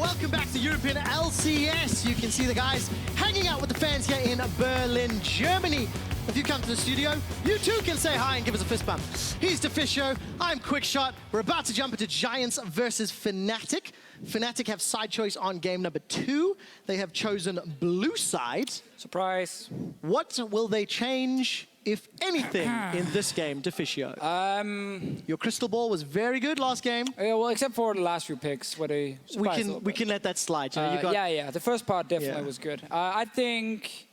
welcome back to European LCS. You can see the guys hanging out with the fans here in Berlin, Germany. If you come to the studio, you too can say hi and give us a fist bump. He's Defisho, I'm Quickshot. We're about to jump into Giants versus Fnatic. Fnatic have side choice on game number 2. They have chosen blue side. Surprise. What will they change, if anything, in this game, Defisho? Your crystal ball was very good last game. Yeah, well, except for the last few picks where they surprised We can let that slide. You know, you got, yeah. The first part definitely was good. I think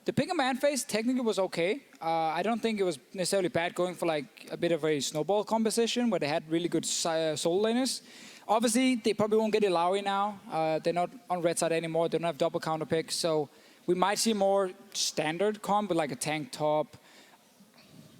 the pick and ban phase technically was okay. I don't think it was necessarily bad going for like a bit of a snowball composition where they had really good solo laners. Obviously, they probably won't get Ilaoi now. They're not on red side anymore. They don't have double counter picks. So we might see more standard comp with like a tank top.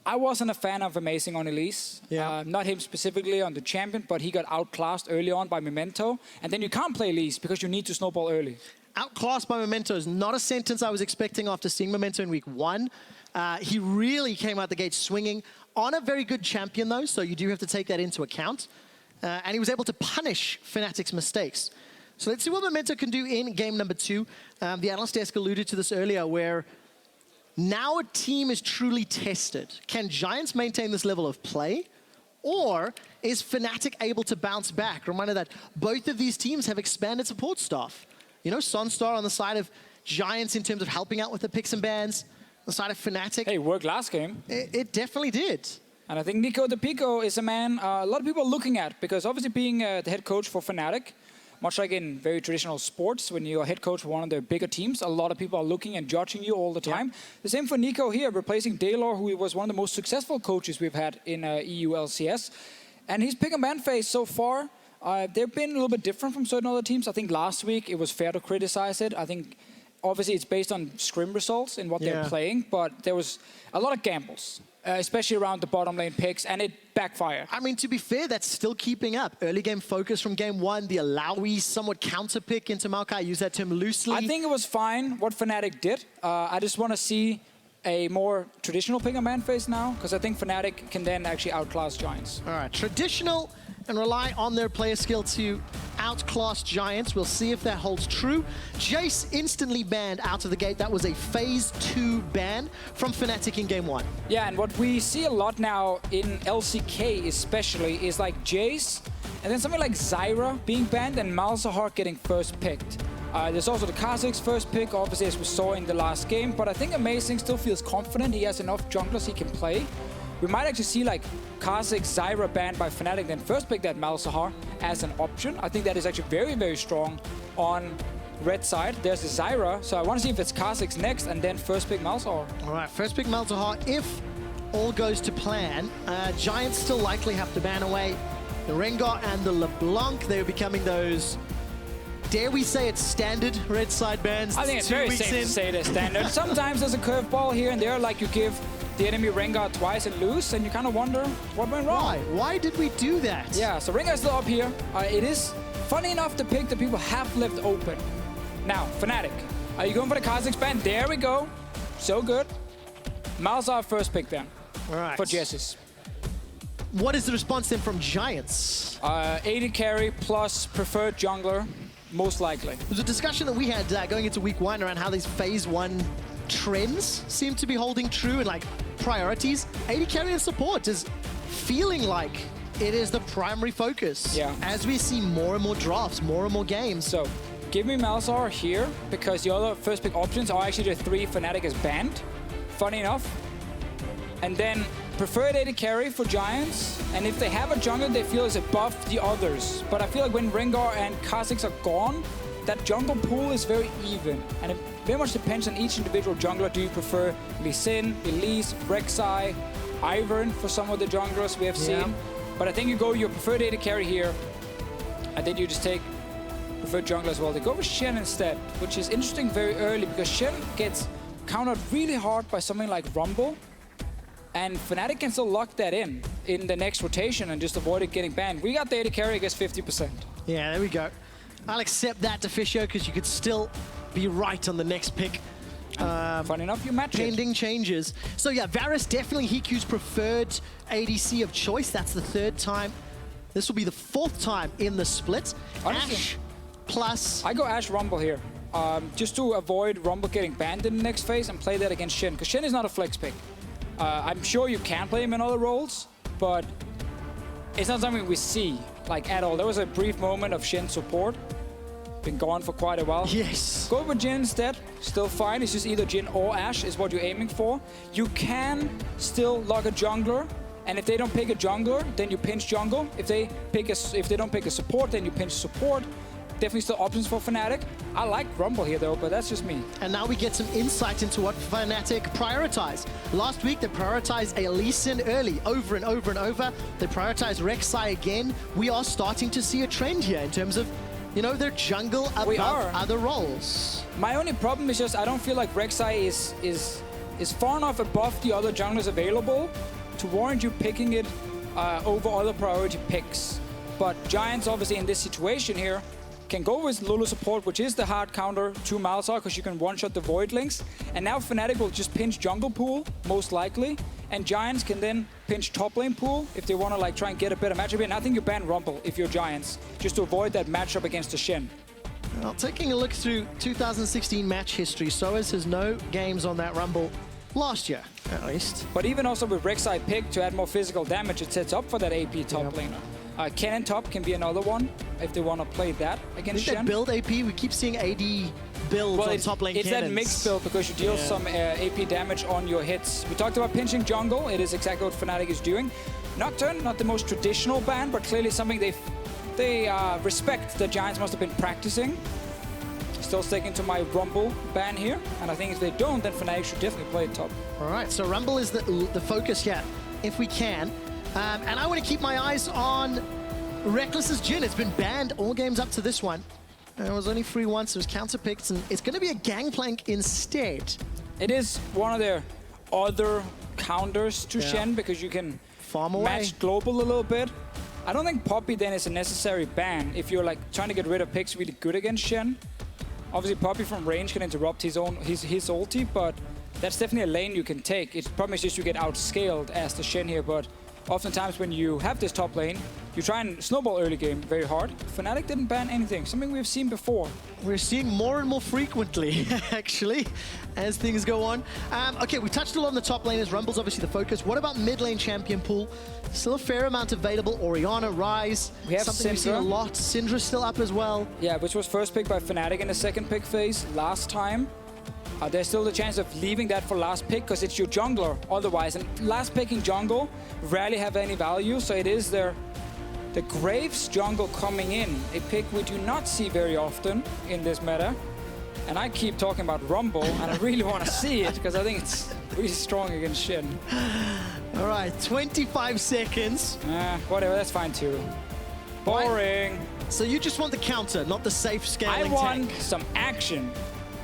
I wasn't a fan of Amazing on Elise. Yeah. Not him specifically on the champion, but he got outclassed early on by Memento. And then you can't play Elise because you need to snowball early. Outclassed by Memento is not a sentence I was expecting after seeing Memento in week 1. He really came out the gate swinging on a very good champion, though, so you do have to take that into account. And he was able to punish Fnatic's mistakes. So let's see what Memento can do in game number 2. The analyst desk alluded to this earlier, where now a team is truly tested. Can Giants maintain this level of play? Or is Fnatic able to bounce back? Reminder that both of these teams have expanded support staff. You know, Sunstar on the side of Giants in terms of helping out with the picks and bans. On the side of Fnatic. Hey, worked last game. It definitely did. And I think Nico the Pico is a man a lot of people are looking at, because obviously being the head coach for Fnatic, much like in very traditional sports, when you're a head coach for one of the bigger teams, a lot of people are looking and judging you all the time. Yeah. The same for Nico here, replacing Daylor, who was one of the most successful coaches we've had in EU LCS. And his pick and ban phase so far, they've been a little bit different from certain other teams. I think last week it was fair to criticize it. I think obviously it's based on scrim results and what they're playing, but there was a lot of gambles. Especially around the bottom lane picks, and it backfired. I mean, to be fair, that's still keeping up. Early game focus from game 1, the Ilaoi somewhat counter pick into Maokai, I use that term loosely. I think it was fine what Fnatic did. I just want to see a more traditional pick and ban phase now, because I think Fnatic can then actually outclass Giants. All right, traditional and rely on their player skill to outclass Giants. We'll see if that holds true. Jace instantly banned out of the gate. That was a phase 2 ban from Fnatic in game 1. Yeah, and what we see a lot now in LCK especially is like Jace, and then something like Zyra being banned and Malzahar getting first picked. There's also the Kha'Zix first pick, obviously, as we saw in the last game, but I think Amazing still feels confident. He has enough junglers he can play. We might actually see like Kha'Zix, Zyra banned by Fnatic, then first pick that Malzahar as an option. I think that is actually very, very strong on red side. There's the Zyra, so I want to see if it's Kha'Zix next and then first pick Malzahar. All right, first pick Malzahar. If all goes to plan, Giants still likely have to ban away the Rengar and the LeBlanc. They're becoming those, dare we say it's standard red side bans? I think it's very safe to say they're standard. Sometimes there's a curveball here and there, like you give the enemy Rengar twice and lose, and you kind of wonder what went wrong. Why did we do that? Yeah, so Rengar's still up here. It is funny enough the pick that people have left open. Now, Fnatic, are you going for the Kha'Zix ban? There we go. So good. Malzahar first pick then. All right. For Jessis. What is the response then from Giants? 80 carry plus preferred jungler, most likely. There's a discussion that we had going into week 1 around how these phase 1 trends seem to be holding true and like priorities. 80 carry and support is feeling like it is the primary focus. Yeah. As we see more and more drafts, more and more games. So give me Malzahar here, because the other first pick options are actually the 3 Fnatic is banned. Funny enough. And then preferred 80 carry for Giants. And if they have a jungler they feel is above the others. But I feel like when Rengar and Kha'Zix are gone, that jungle pool is very even. And it very much depends on each individual jungler. Do you prefer Lee Sin, Elise, Rek'Sai, Ivern for some of the junglers we have seen? But I think you go your preferred 80 carry here, and then you just take preferred jungler as well. They go with Shen instead, which is interesting very early, because Shen gets countered really hard by something like Rumble, and Fnatic can still lock that in the next rotation and just avoid it getting banned. We got the 80 carry against 50%. Yeah, there we go. I'll accept that, Defisho, because you could still be right on the next pick. Funny enough, you match pending changes. So yeah, Varus definitely Hiku's preferred ADC of choice. That's the 3rd time. This will be the 4th time in the split. Honestly. Ashe plus. I go Ashe Rumble here, just to avoid Rumble getting banned in the next phase and play that against Shen, because Shen is not a flex pick. I'm sure you can play him in other roles, but it's not something we see, like, at all. There was a brief moment of Shen support. Been gone for quite a while. Yes. Go with Jhin instead, still fine. It's just either Jhin or Ashe is what you're aiming for. You can still lock a jungler, and if they don't pick a jungler, then you pinch jungle. If they don't pick a support, then you pinch support. Definitely still options for Fnatic. I like Rumble here though, but that's just me. And now we get some insight into what Fnatic prioritize. Last week they prioritized a Lee Sin early, over and over and over. They prioritized Rek'Sai again. We are starting to see a trend here in terms of, you know, their jungle above other roles. My only problem is just I don't feel like Rek'Sai is far enough above the other junglers available to warrant you picking it over other priority picks. But Giants, obviously, in this situation here, can go with Lulu support, which is the hard counter to Malzahar, because you can one-shot the Void Links. And now Fnatic will just pinch jungle pool, most likely. And Giants can then pinch top lane pool if they want to like try and get a better matchup. And I think you ban Rumble if you're Giants, just to avoid that matchup against the Shen. Well, taking a look through 2016 match history, Soaz has no games on that Rumble last year, at least. But even also with Rek'Sai pick to add more physical damage, it sets up for that AP top laner. Kennen top can be another one if they want to play that against Shen. Build AP, we keep seeing AD builds on top lane it's cannons. That mixed build because you deal some AP damage on your hits. We talked about pinching jungle. It is exactly what Fnatic is doing. Nocturne, not the most traditional ban, but clearly something they respect. The Giants must have been practicing. Still sticking to my Rumble ban here, and I think if they don't, then Fnatic should definitely play it top. All right, so Rumble is the focus here, if we can. And I want to keep my eyes on Reckless's Jhin. It's been banned all games up to this one. It was only free once, it was counter-picked, and it's going to be a Gangplank instead. It is one of their other counters to Shen, because you can farm away, match global a little bit. I don't think Poppy then is a necessary ban if you're like trying to get rid of picks really good against Shen. Obviously, Poppy from range can interrupt his ulti, but that's definitely a lane you can take. It's probably just you get outscaled as the Shen here, but oftentimes when you have this top lane, you try and snowball early game very hard. Fnatic didn't ban anything, something we've seen before. We're seeing more and more frequently, actually, as things go on. Okay, we touched a lot on the top lane as Rumble's obviously the focus. What about mid lane champion pool? Still a fair amount available. Orianna, Ryze, we have something we've seen a lot. Syndra's still up as well. Yeah, which was first picked by Fnatic in the second pick phase last time. There's still the chance of leaving that for last pick because it's your jungler otherwise. And last picking jungle rarely have any value, so it is the Graves jungle coming in, a pick we do not see very often in this meta. And I keep talking about Rumble, and I really want to see it because I think it's really strong against Shen. All right, 25 seconds. Whatever, that's fine too. Boring. What? So you just want the counter, not the safe scaling I want tank. some action.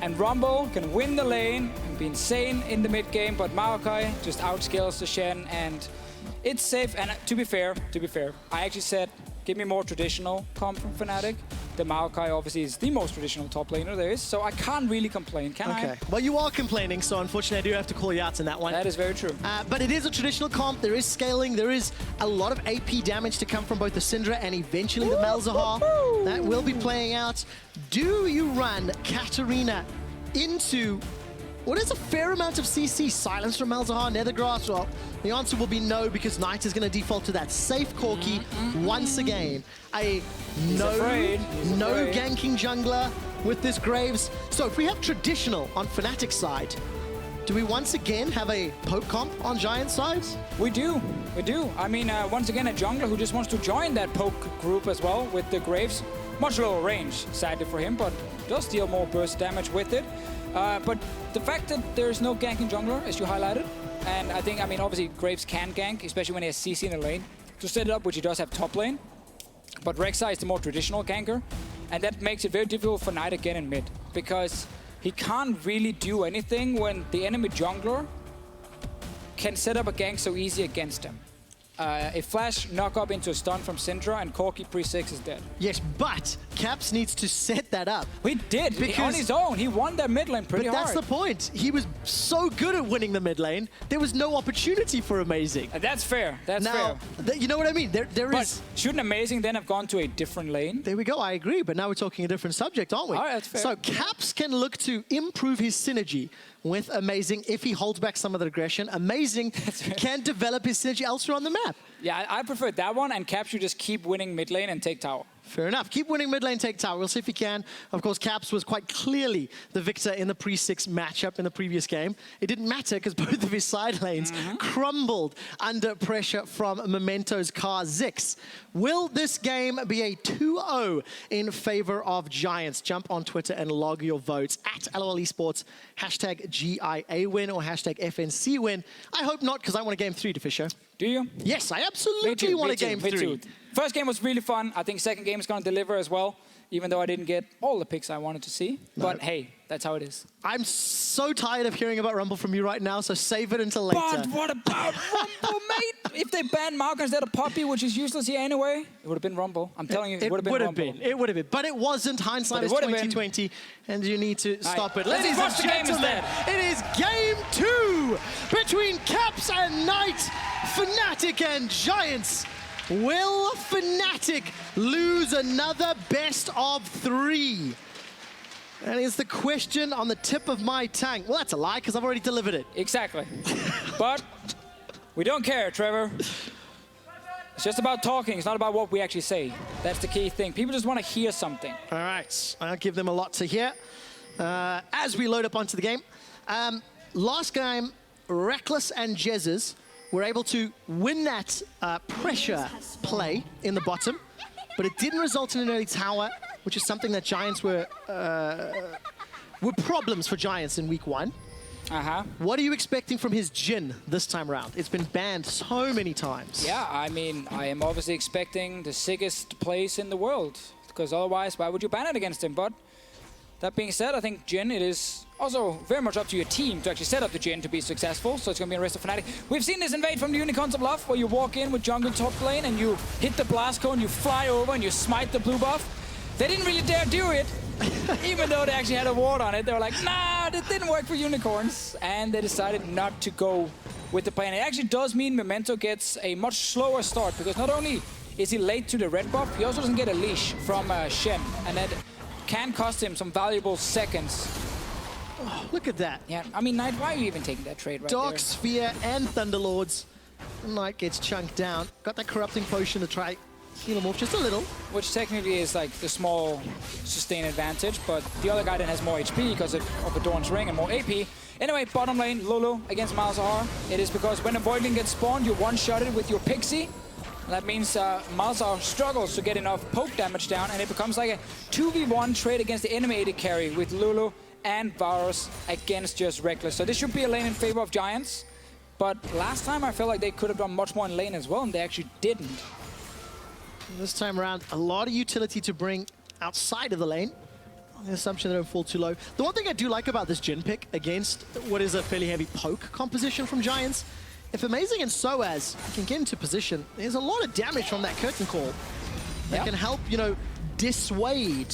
And Rumble can win the lane and be insane in the mid game, but Maokai just outscales the Shen, and it's safe. And to be fair, I actually said, give me more traditional comp from Fnatic. The Maokai obviously is the most traditional top laner there is, so I can't really complain, can I? Okay, well you are complaining, so unfortunately I do have to call you out in that one. That is very true. But it is a traditional comp, there is scaling, there is a lot of AP damage to come from both the Syndra and eventually the Malzahar. That will be playing out. Do you run Katarina into what is a fair amount of CC? Silence from Malzahar, Nethergrass? Well, the answer will be no, because Knight is going to default to that safe Corki once again. No ganking jungler with this Graves. So if we have traditional on Fnatic's side, do we once again have a poke comp on Giant side? We do. I mean, once again, a jungler who just wants to join that poke group as well with the Graves. Much lower range, sadly for him, but does deal more burst damage with it. But the fact that there's no ganking jungler, as you highlighted, and I think, I mean, obviously Graves can gank, especially when he has CC in the lane, to set it up, which he does have top lane. But Rek'Sai is the more traditional ganker, and that makes it very difficult for Knight again in mid, because he can't really do anything when the enemy jungler can set up a gank so easy against him. a flash knock up into a stun from Syndra, and Corki pre-6 is dead. Yes, but Caps needs to set that up. He did, on his own. He won that mid lane pretty hard. But that's the point. He was so good at winning the mid lane, there was no opportunity for Amazing. That's fair. That's fair. You know what I mean? But shouldn't Amazing then have gone to a different lane? There we go, I agree. But now we're talking a different subject, aren't we? All right, that's fair. So Caps can look to improve his synergy with Amazing if he holds back some of the aggression. Amazing can develop his synergy elsewhere on the map. Yeah, I prefer that one, and Caps should just keep winning mid lane and take tower. Fair enough. Keep winning mid lane, take tower. We'll see if he can. Of course, Caps was quite clearly the victor in the pre-6 matchup in the previous game. It didn't matter because both of his side lanes crumbled under pressure from Memento's Kha'Zix. Will this game be a 2-0 in favor of Giants? Jump on Twitter and log your votes at LOL Esports, hashtag GIA win or hashtag FNC win. I hope not, because I want a game 3 to Fisher. Do you? Yes, I absolutely want a game 3. First game was really fun. I think second game is going to deliver as well, even though I didn't get all the picks I wanted to see. No. But hey, that's how it is. I'm so tired of hearing about Rumble from you right now, so save it until later. But what about Rumble, mate? If they banned Marco instead of Poppy, which is useless here anyway, it would have been Rumble. I'm telling you, it would have been Rumble. It would have been. But it wasn't. Hindsight is 2020, and you need to stop it. Ladies and gentlemen, it is game 2 between Caps and Knight, Fnatic and Giants. Will Fnatic lose another best of 3? That is the question on the tip of my tongue. Well, that's a lie, because I've already delivered it. Exactly. But we don't care, Trevor. It's just about talking. It's not about what we actually say. That's the key thing. People just want to hear something. All right. I'll give them a lot to hear. As we load up onto the game. Last game, Reckless and Jezzes were able to win that pressure play in the bottom, but it didn't result in an early tower, which is something that Giants were problems for Giants in week 1. What are you expecting from his Jhin this time around? It's been banned so many times. Yeah, I mean, I am obviously expecting the sickest plays in the world, because otherwise, why would you ban it against him? But that being said, I think Jhin, it is also very much up to your team to actually set up the Jhin to be successful, so it's going to be a rest of Fnatic. We've seen this invade from the Unicorns of Love, where you walk in with jungle top lane and you hit the blast cone, you fly over and you smite the blue buff. They didn't really dare do it, even though they actually had a ward on it. They were like, nah, that didn't work for Unicorns, and they decided not to go with the plan. It actually does mean Memento gets a much slower start, because not only is he late to the red buff, he also doesn't get a leash from Shen, and that can cost him some valuable seconds. Oh, look at that. Yeah, I mean, Knight, why are you even taking that trade right Dark there? Sphere and Thunderlords. Knight gets chunked down. Got that Corrupting Potion to try heal him off just a little. Which technically is like the small sustain advantage, but the other guy then has more HP because of Adorn's Ring and more AP. Anyway, bottom lane, Lulu against Malzahar. It is because when a Voidling gets spawned, you're one-shotted with your Pixie. That means Malzahar struggles to get enough poke damage down, and it becomes like a 2v1 trade against the enemy AD carry with Lulu and Varus against just Reckless. So this should be a lane in favor of Giants, but last time I felt like they could have done much more in lane as well, and they actually didn't. This time around, a lot of utility to bring outside of the lane. On the assumption they don't fall too low. The one thing I do like about this Jhin pick against what is a fairly heavy poke composition from Giants, if Amazing and Soaz can get into position, there's a lot of damage from that curtain call that can help, you know, dissuade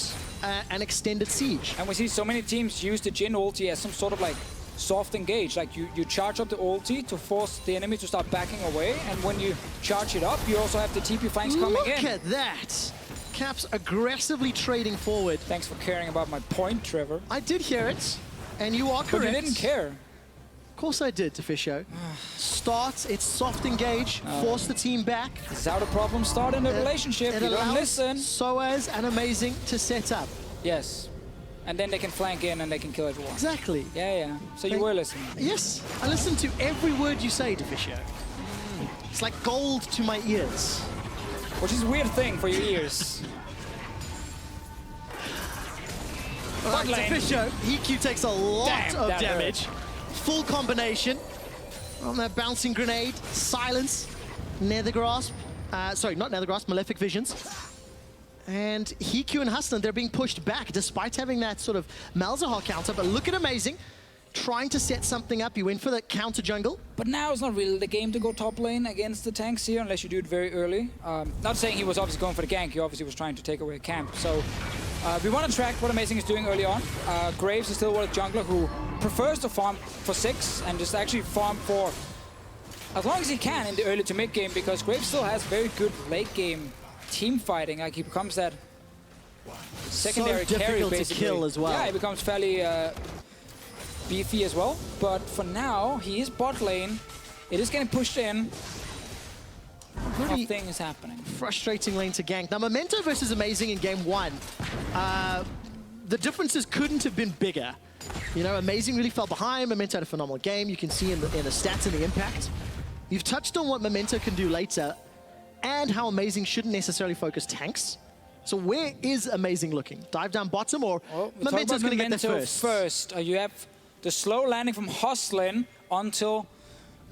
an extended siege. And we see so many teams use the Jhin ulti as some sort of like soft engage. Like you charge up the ulti to force the enemy to start backing away, and when you charge it up, you also have the TP flanks coming in. Look at that! Caps aggressively trading forward. Thanks for caring about my point, Trevor. I did hear it, and you are correct. But you didn't care. Of course I did, Tefisho. Start, it's soft engage, force the team back. This is how the problems start in a relationship. You don't listen. Soaz and Amazing to set up. Yes. And then they can flank in and they can kill everyone. Exactly. Yeah. So you were listening. Yes, I listened to every word you say, Tefisho. It's like gold to my ears. Which is a weird thing for your ears. All right, Tefisho, EQ takes a lot of damage. Full combination on that bouncing grenade, silence, Nether Grasp. Sorry, not Nether Grasp, Malefic Visions. And Hiku and Huston, they're being pushed back despite having that sort of Malzahar counter. But look at Amazing. trying to set something up. He went for the counter jungle. But now it's not really the game to go top lane against the tanks here, unless you do it very early. Not saying he was obviously going for the gank, he obviously was trying to take away a camp. So we want to track what Amazing is doing early on. Graves is still a jungler who prefers to farm for 6 and just actually farm for as long as he can in the early to mid game, because Graves still has very good late game team fighting. Like, he becomes that secondary so carry difficult basically. to kill as well. Yeah, he becomes fairly beefy as well. But for now, he is bot lane. It is getting pushed in. Nothing is happening. Frustrating lane to gank. Now, Memento versus Amazing in game 1. The differences couldn't have been bigger. You know, Amazing really fell behind. Memento had a phenomenal game. You can see in the stats and the impact. You've touched on what Memento can do later and how Amazing shouldn't necessarily focus tanks. So where is Amazing looking? Dive down bottom, or Memento's going to get there first? You have the slow landing from Hoslin until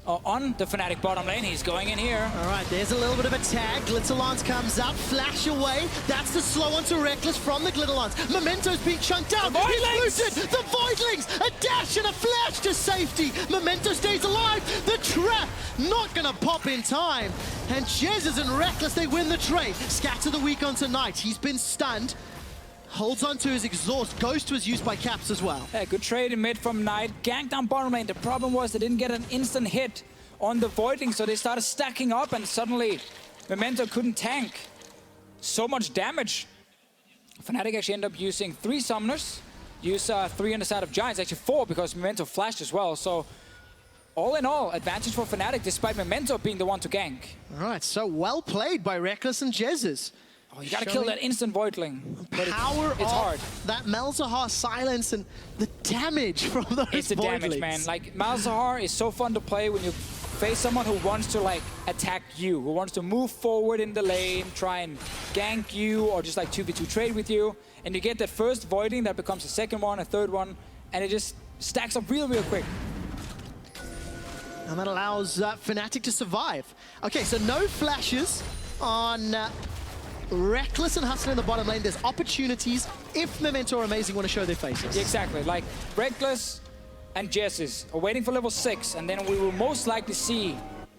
on the Fnatic bottom lane. He's going in here. All right, there's a little bit of a tag. Glitterlance comes up, flash away. That's the slow onto Reckless from the Glitterlance. Memento's being chunked out. He's looted. The Voidlings, a dash and a flash to safety. Memento stays alive. The trap not gonna pop in time. And Jesus and Reckless, they win the trade. Scatter the weak onto Knight. He's been stunned. Holds on to his exhaust. Ghost was used by Caps as well. Yeah, good trade in mid from Knight. Ganked down bottom lane. The problem was they didn't get an instant hit on the Voidling, so they started stacking up, and suddenly Memento couldn't tank so much damage. Fnatic actually ended up using 3 summoners. Use 3 on the side of Giants, actually 4, because Memento flashed as well. So all in all, advantage for Fnatic, despite Memento being the one to gank. All right, so well played by Reckless and Jesus. Oh, you gotta kill that instant Voidling. Power it's hard. That Malzahar silence and the damage from those It's the damage, man. Like, Malzahar is so fun to play when you face someone who wants to, like, attack you, who wants to move forward in the lane, try and gank you, or just, like, 2v2 trade with you. And you get that first Voidling that becomes a second one, a third one, and it just stacks up real, real quick. And that allows Fnatic to survive. Okay, so no flashes on Reckless and Hustler in the bottom lane. There's opportunities if Memento or Amazing want to show their faces. Yeah, exactly. Like, Reckless and Jesus are waiting for level 6, and then we will most likely see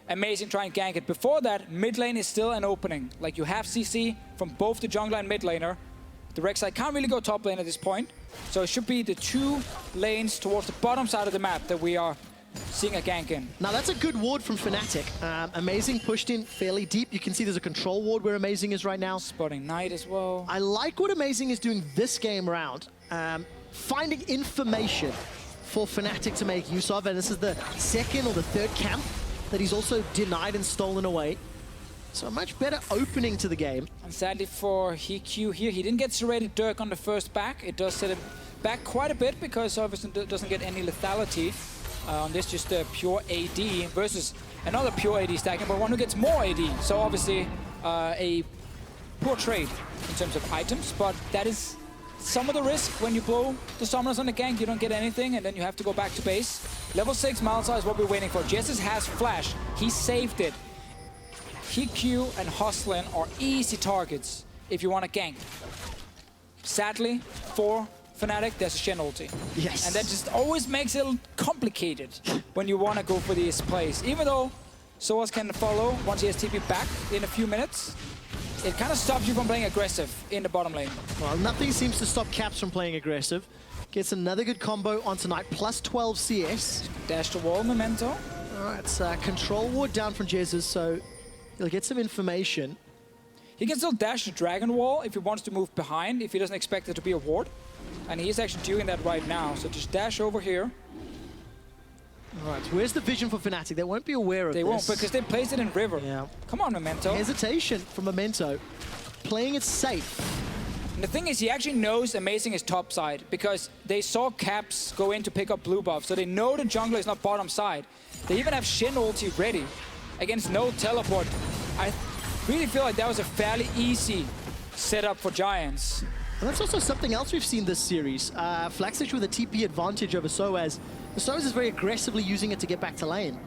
Amazing try and gank it. Before that, mid lane is still an opening. Like, you have CC from both the jungler and mid laner. The Rek'Sai can't really go top lane at this point, so it should be the 2 lanes towards the bottom side of the map that we are seeing a gank in. Now that's a good ward from Fnatic. Amazing pushed in fairly deep. You can see there's a control ward where Amazing is right now. Spotting Knight as well. I like what Amazing is doing this game round. Finding information for Fnatic to make use of, and this is the 2nd or the 3rd camp that he's also denied and stolen away. So a much better opening to the game. And sadly for HQ here, he didn't get serrated Dirk on the first back. It does set him back quite a bit because obviously it doesn't get any lethality. On this, just a pure AD versus another pure AD stacking, but one who gets more AD. So obviously a poor trade in terms of items, but that is some of the risk when you blow the summoners on the gank. You don't get anything, and then you have to go back to base. Level 6 Malzahar is what we're waiting for. Jesus has flash. He saved it. HQ and Hoslin are easy targets if you want to gank. Sadly, for Fnatic, there's a Shen ulti. Yes. And that just always makes it complicated when you want to go for these plays. Even though Soaz can follow once he has TP back in a few minutes, it kind of stops you from playing aggressive in the bottom lane. Well, nothing seems to stop Caps from playing aggressive. Gets another good combo on tonight, plus 12 CS. Dash the wall, Memento. All right, it's control ward down from Jesus, so he'll get some information. He can still dash the Dragon Wall if he wants to move behind, if he doesn't expect it to be a ward. And he's actually doing that right now, so just dash over here. All right, where's the vision for Fnatic? They won't be aware of this. They won't, because they placed it in River. Yeah. Come on, Memento. Hesitation from Memento. Playing it safe. And the thing is, he actually knows Amazing is top side, because they saw Caps go in to pick up blue buff, so they know the jungler is not bottom side. They even have Shin ulti ready against no teleport. I really feel like that was a fairly easy setup for Giants. And that's also something else we've seen this series. Flaxich with a TP advantage over Soaz. Soaz is very aggressively using it to get back to lane.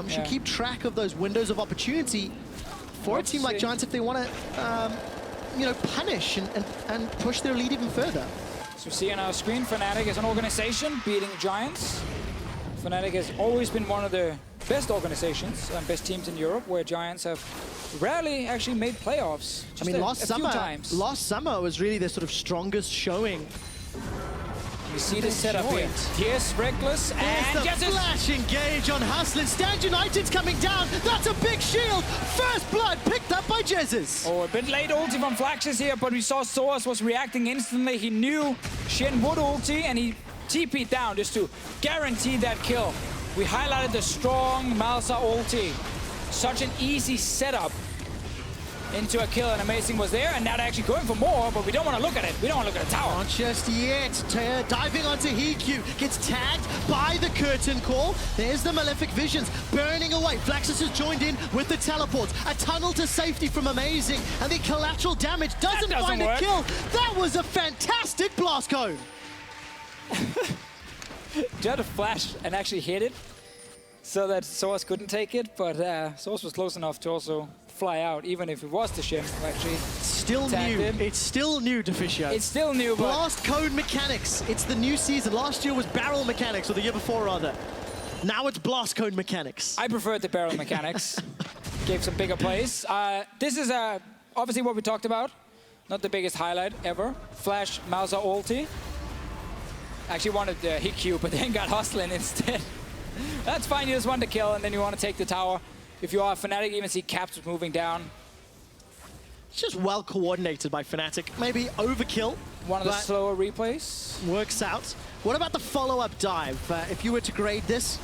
Should keep track of those windows of opportunity for a team like Giants if they want to, you know, punish and push their lead even further. So we see on our screen, Fnatic is an organization beating Giants. Fnatic has always been one of the best organizations and best teams in Europe, where Giants have rarely actually made playoffs. I mean, last summer was really their sort of strongest showing. You see the setup here. Here's Reckless, and there's the flash engage on Hustlin. Stand United's coming down. That's a big shield. First blood picked up by Jesus. Oh, a bit late ulti from Flaxus here, but we saw Soaz was reacting instantly. He knew Shen would ulti, and he TP'd down just to guarantee that kill. We highlighted the strong Malsa ulti. Such an easy setup into a kill, and Amazing was there, and now they're actually going for more, but we don't want to look at it. We don't want to look at the tower. Not just yet. Diving onto Hiku, gets tagged by the curtain call. There's the Malefic Visions burning away. Flaxus has joined in with the teleports. A tunnel to safety from Amazing, and the collateral damage doesn't find a kill. That was a fantastic blast cone. Tried to flash and actually hit it so that Soaz couldn't take it, but Soaz was close enough to also fly out, even if it was the Shen who actually still new. It's still new, Deficio. It's still new, but blast cone mechanics. It's the new season. Last year was barrel mechanics, or the year before rather. Now it's blast cone mechanics. I preferred the barrel mechanics. Gave some bigger plays. This is obviously what we talked about. Not the biggest highlight ever. Flash Mauser ulti. Actually wanted the Hiku, but then got Hustlin instead. That's fine, you just want to kill, and then you want to take the tower. If you are Fnatic, you even see Caps moving down. It's just well coordinated by Fnatic. Maybe overkill. One of the slower replays. Works out. What about the follow-up dive? If you were to grade this,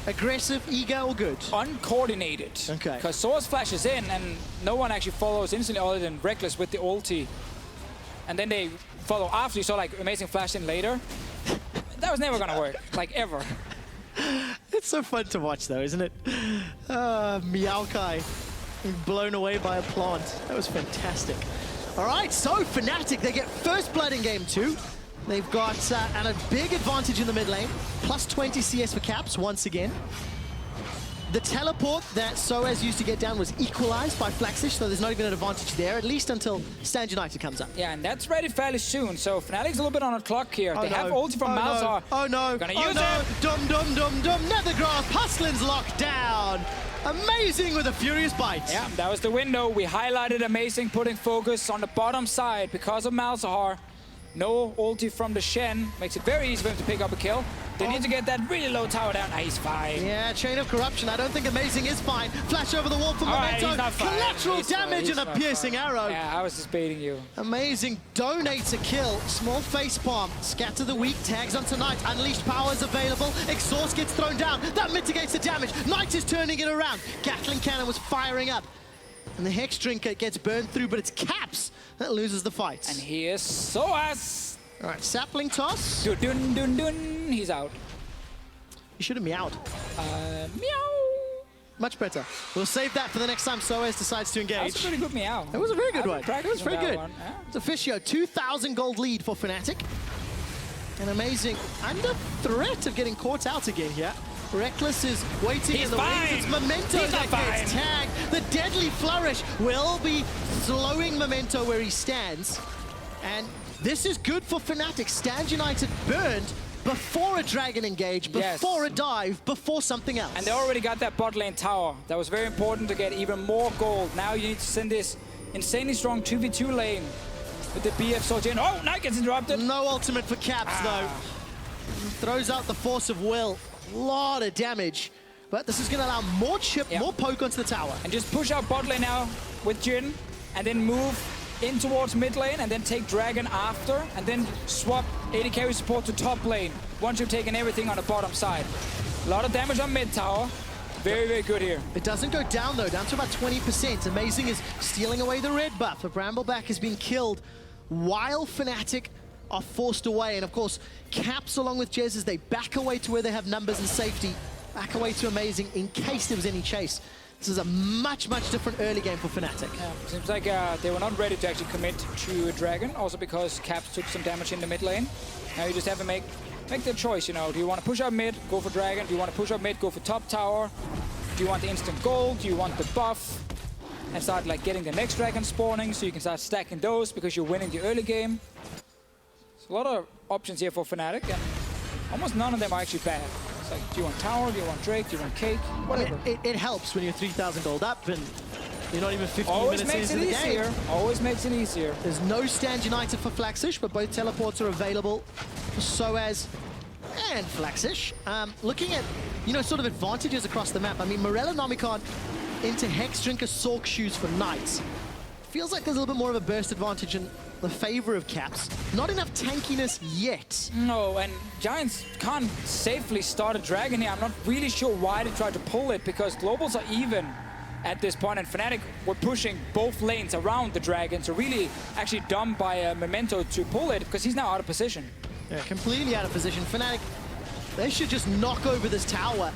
aggressive, eager, or good? Uncoordinated. Okay. Because Soaz flashes in, and no one actually follows instantly other than Reckless with the ulti. And then they follow after. You saw like Amazing flash in later. That was never gonna work, like ever. It's so fun to watch though, isn't it? Meowkai blown away by a plant. That was fantastic. All right, so Fnatic, they get first blood in game 2. They've got and a big advantage in the mid lane. Plus 20 CS for Caps once again. The teleport that Soaz used to get down was equalized by Flaxish, so there's not even an advantage there, at least until Stand United comes up. Yeah, and that's ready fairly soon, so Fnatic's a little bit on a clock here. They have ulti from Malzahar. Oh no! Gonna use it! Dum dum dum dum! Nethergrass, Hustlin's locked down! Amazing with a furious bite. Yeah, that was the window. We highlighted Amazing putting focus on the bottom side because of Malzahar. No ulti from the Shen. Makes it very easy for him to pick up a kill. They need to get that really low tower down. Ah, he's fine. Yeah, Chain of Corruption. I don't think Amazing is fine. Flash over the wall from Memento. Collateral damage and a piercing arrow. Yeah, I was just baiting you. Amazing donates a kill. Small facepalm. Scatter the weak. Tags on Tonight. Unleashed power is available. Exhaust gets thrown down. That mitigates the damage. Knight is turning it around. Gatling Cannon was firing up. And the Hex Drinker gets burned through, but it's Caps that loses the fight. And here's Soaz. All right, Sapling toss. Dun, dun, dun, dun. He's out. You should have meowed. Meow. Much better. We'll save that for the next time Soaz decides to engage. That was a pretty good meow. It was a very good one. It was very good. Yeah. It's official. 2,000 gold lead for Fnatic. And Amazing under threat of getting caught out again here. Reckless is waiting in the wings. It's Memento that gets tagged. The deadly flourish will be slowing Memento where he stands. And this is good for Fnatic. Stand United burned before a dragon engage, before a dive, before something else. And they already got that bot lane tower. That was very important to get even more gold. Now you need to send this insanely strong 2v2 lane with the BF soldier in. Oh, Knight gets interrupted. No ultimate for Caps though. Throws out the force of will. Lot of damage, but this is going to allow more chip, more poke onto the tower. And just push out bot lane now with Jhin, and then move in towards mid lane, and then take Dragon after, and then swap AD carry support to top lane once you've taken everything on the bottom side. A lot of damage on mid tower. Very, very good here. It doesn't go down though, down to about 20%. Amazing is stealing away the red buff. The Brambleback has been killed while Fnatic are forced away, and of course Caps along with Jez as they back away to where they have numbers and safety, back away to Amazing in case there was any chase. This is a much different early game for Fnatic. Yeah, seems like they were not ready to actually commit to a Dragon, also because Caps took some damage in the mid lane. Now you just have to make the choice, you know. Do you want to push out mid, go for Dragon? Do you want to push out mid, go for top tower? Do you want the instant gold? Do you want the buff? And start like getting the next Dragon spawning so you can start stacking those because you're winning the early game. A lot of options here for Fnatic, and almost none of them are actually bad. It's like, do you want tower, do you want Drake, do you want cake, whatever. It helps when you're 3,000 gold up and you're not even 15 Always minutes makes into it the easier. game. Always makes it easier. There's no stand united for Flaxish, but both teleports are available for Soaz and Flaxish. Looking at, sort of advantages across the map. I mean, Morella Nomicon into Hex Drinker Sork Shoes for Knights. Feels like there's a little bit more of a burst advantage in the favor of Caps. Not enough tankiness yet. No, and Giants can't safely start a Dragon here. I'm not really sure why they tried to pull it, because Globals are even at this point, and Fnatic were pushing both lanes around the Dragon, so really actually dumb by Memento to pull it, because he's now out of position. Yeah, completely out of position. Fnatic, they should just knock over this tower.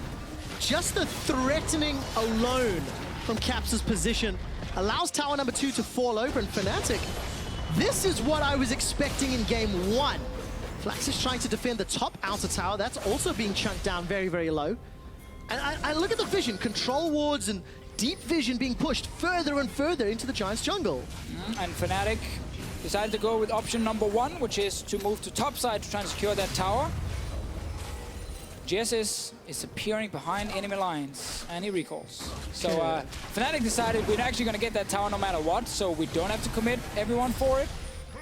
Just the threatening alone from Caps' position allows tower number 2 to fall over, and Fnatic, this is what I was expecting in game 1. Flax is trying to defend the top outer tower. That's also being chunked down very, very low. And I look at the vision, control wards and deep vision being pushed further and further into the Giants' jungle. And Fnatic decided to go with option number 1, which is to move to top side to try and secure that tower. Jess is appearing behind enemy lines, and he recalls. So Fnatic decided we're actually going to get that tower no matter what, so we don't have to commit everyone for it.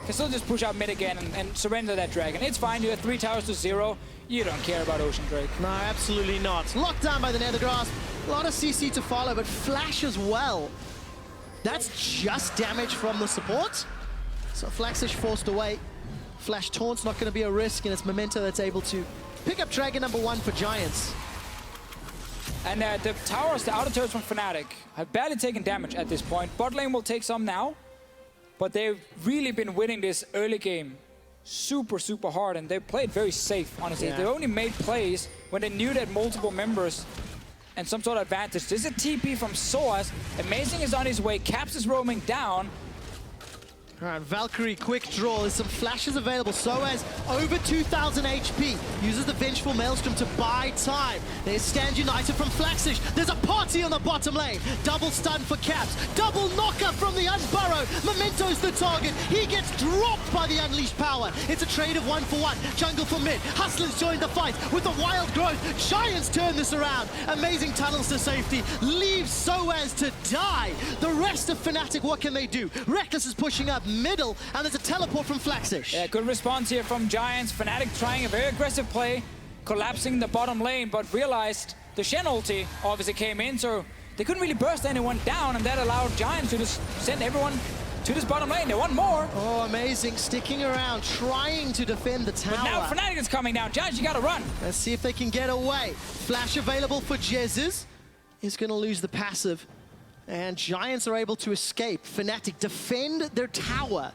Can still just push out mid again and surrender that Dragon. It's fine, you have 3 towers to 0. You don't care about Ocean Drake. No, absolutely not. Locked down by the Nethergrass. A lot of CC to follow, but Flash as well. That's just damage from the support. So Flaxish forced away. Flash Taunt's not going to be a risk, and it's Memento that's able to pick up Dragon number 1 for Giants. And the towers, the outer turrets from Fnatic, have barely taken damage at this point. Bot lane will take some now, but they've really been winning this early game super, super hard, and they played very safe, honestly. Yeah. They only made plays when they knew that multiple members and some sort of advantage. This is a TP from Soaz. Amazing is on his way. Caps is roaming down. All right, Valkyrie, quick draw. There's some flashes available. Soaz, over 2,000 HP. Uses the Vengeful Maelstrom to buy time. There's Stand United from Flaxish. There's a party on the bottom lane. Double stun for Caps. Double knocker from the Unburrow. Memento's the target. He gets dropped by the Unleashed Power. It's a trade of 1-for-1. Jungle for mid. Hustlers join the fight with the wild growth. Giants turn this around. Amazing tunnels to safety. Leaves Soaz to die. The rest of Fnatic, what can they do? Reckless is pushing up middle, and there's a teleport from Flaxish. Yeah, good response here from Giants. Fnatic trying a very aggressive play, collapsing the bottom lane, but realized the Shen ulti obviously came in, so they couldn't really burst anyone down, and that allowed Giants to just send everyone to this bottom lane. They want more. Oh, amazing. Sticking around, trying to defend the tower. But now Fnatic is coming down. Giants, you gotta run. Let's see if they can get away. Flash available for Jezus. He's gonna lose the passive. And Giants are able to escape. Fnatic defend their tower.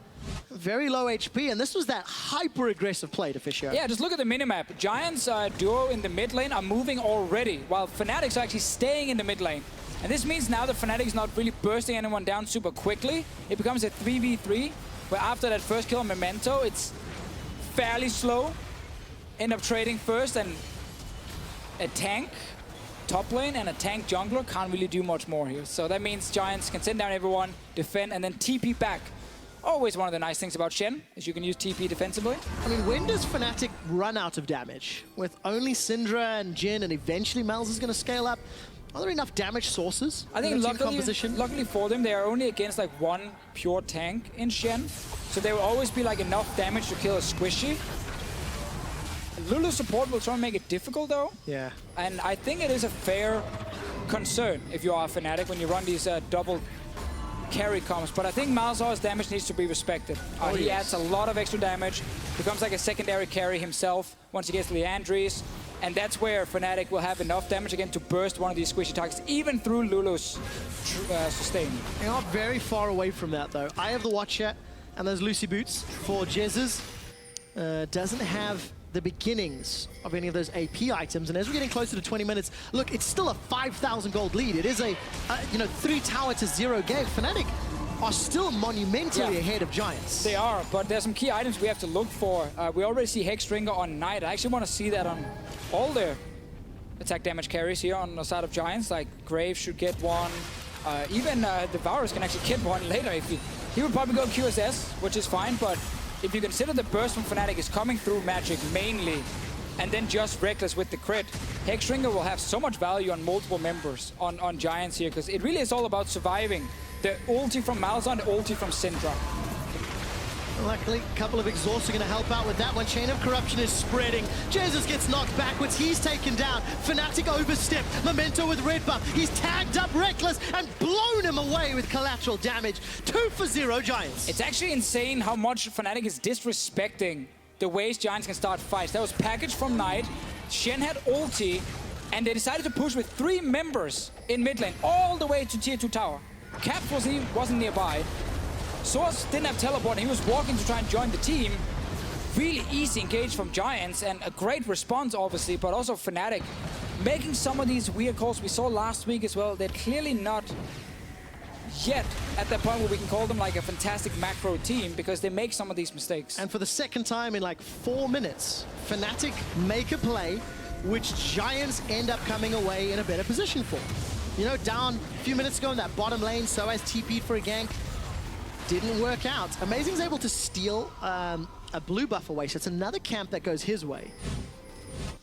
Very low HP, and this was that hyper-aggressive play to Fisher. Yeah, just look at the minimap. Giants duo in the mid lane are moving already, while Fnatic's are actually staying in the mid lane. And this means now that Fnatic is not really bursting anyone down super quickly. It becomes a 3v3, where after that first kill on Memento, it's fairly slow. End up trading first, and a tank top lane and a tank jungler can't really do much more here. So that means Giants can send down everyone, defend, and then TP back. Always one of the nice things about Shen, is you can use TP defensively. I mean, when does Fnatic run out of damage? With only Syndra and Jhin, and eventually Malz is going to scale up. Are there enough damage sources? I think luckily for them, they are only against like one pure tank in Shen. So there will always be like enough damage to kill a squishy. Lulu's support will try and make it difficult though. Yeah. And I think it is a fair concern if you are a Fnatic when you run these double carry comps. But I think Malzah's damage needs to be respected. He adds a lot of extra damage, becomes like a secondary carry himself once he gets Leandries. And that's where Fnatic will have enough damage again to burst one of these squishy targets, even through Lulu's sustain. They are very far away from that though. I have the Watcher, and there's Lucy Boots for Jezus. Doesn't have the beginnings of any of those AP items, and as we're getting closer to 20 minutes, look, it's still a 5,000 gold lead. It is a 3 tower to 0 game. Fnatic are still monumentally ahead of Giants. They are, but there's some key items we have to look for. We already see Hexdrinker on Knight. I actually want to see that on all their attack damage carries here on the side of Giants. Like Grave should get one. Even the Varus can actually get one later. He would probably go QSS, which is fine, but if you consider the burst from Fnatic is coming through Magic mainly, and then just Reckless with the crit, Hexdrinker will have so much value on multiple members on Giants here, because it really is all about surviving. The ulti from Malzahn, the ulti from Syndra. Luckily, a couple of exhausts are going to help out with that one. Chain of Corruption is spreading. Jesus gets knocked backwards. He's taken down. Fnatic overstep. Memento with red buff. He's tagged up Reckless and blown him away with collateral damage. 2 for 0 Giants. It's actually insane how much Fnatic is disrespecting the ways Giants can start fights. That was packaged from Knight. Shen had ulti, and they decided to push with 3 members in mid lane all the way to tier 2 tower. Caps wasn't nearby. Source didn't have teleport, he was walking to try and join the team. Really easy engage from Giants, and a great response obviously, but also Fnatic making some of these weird calls we saw last week as well. They're clearly not yet at that point where we can call them like a fantastic macro team, because they make some of these mistakes. And for the second time in like 4 minutes, Fnatic make a play which Giants end up coming away in a better position for. You know, down a few minutes ago in that bottom lane, so as TP'd for a gank. Didn't work out. Amazing's able to steal a blue buff away, so it's another camp that goes his way.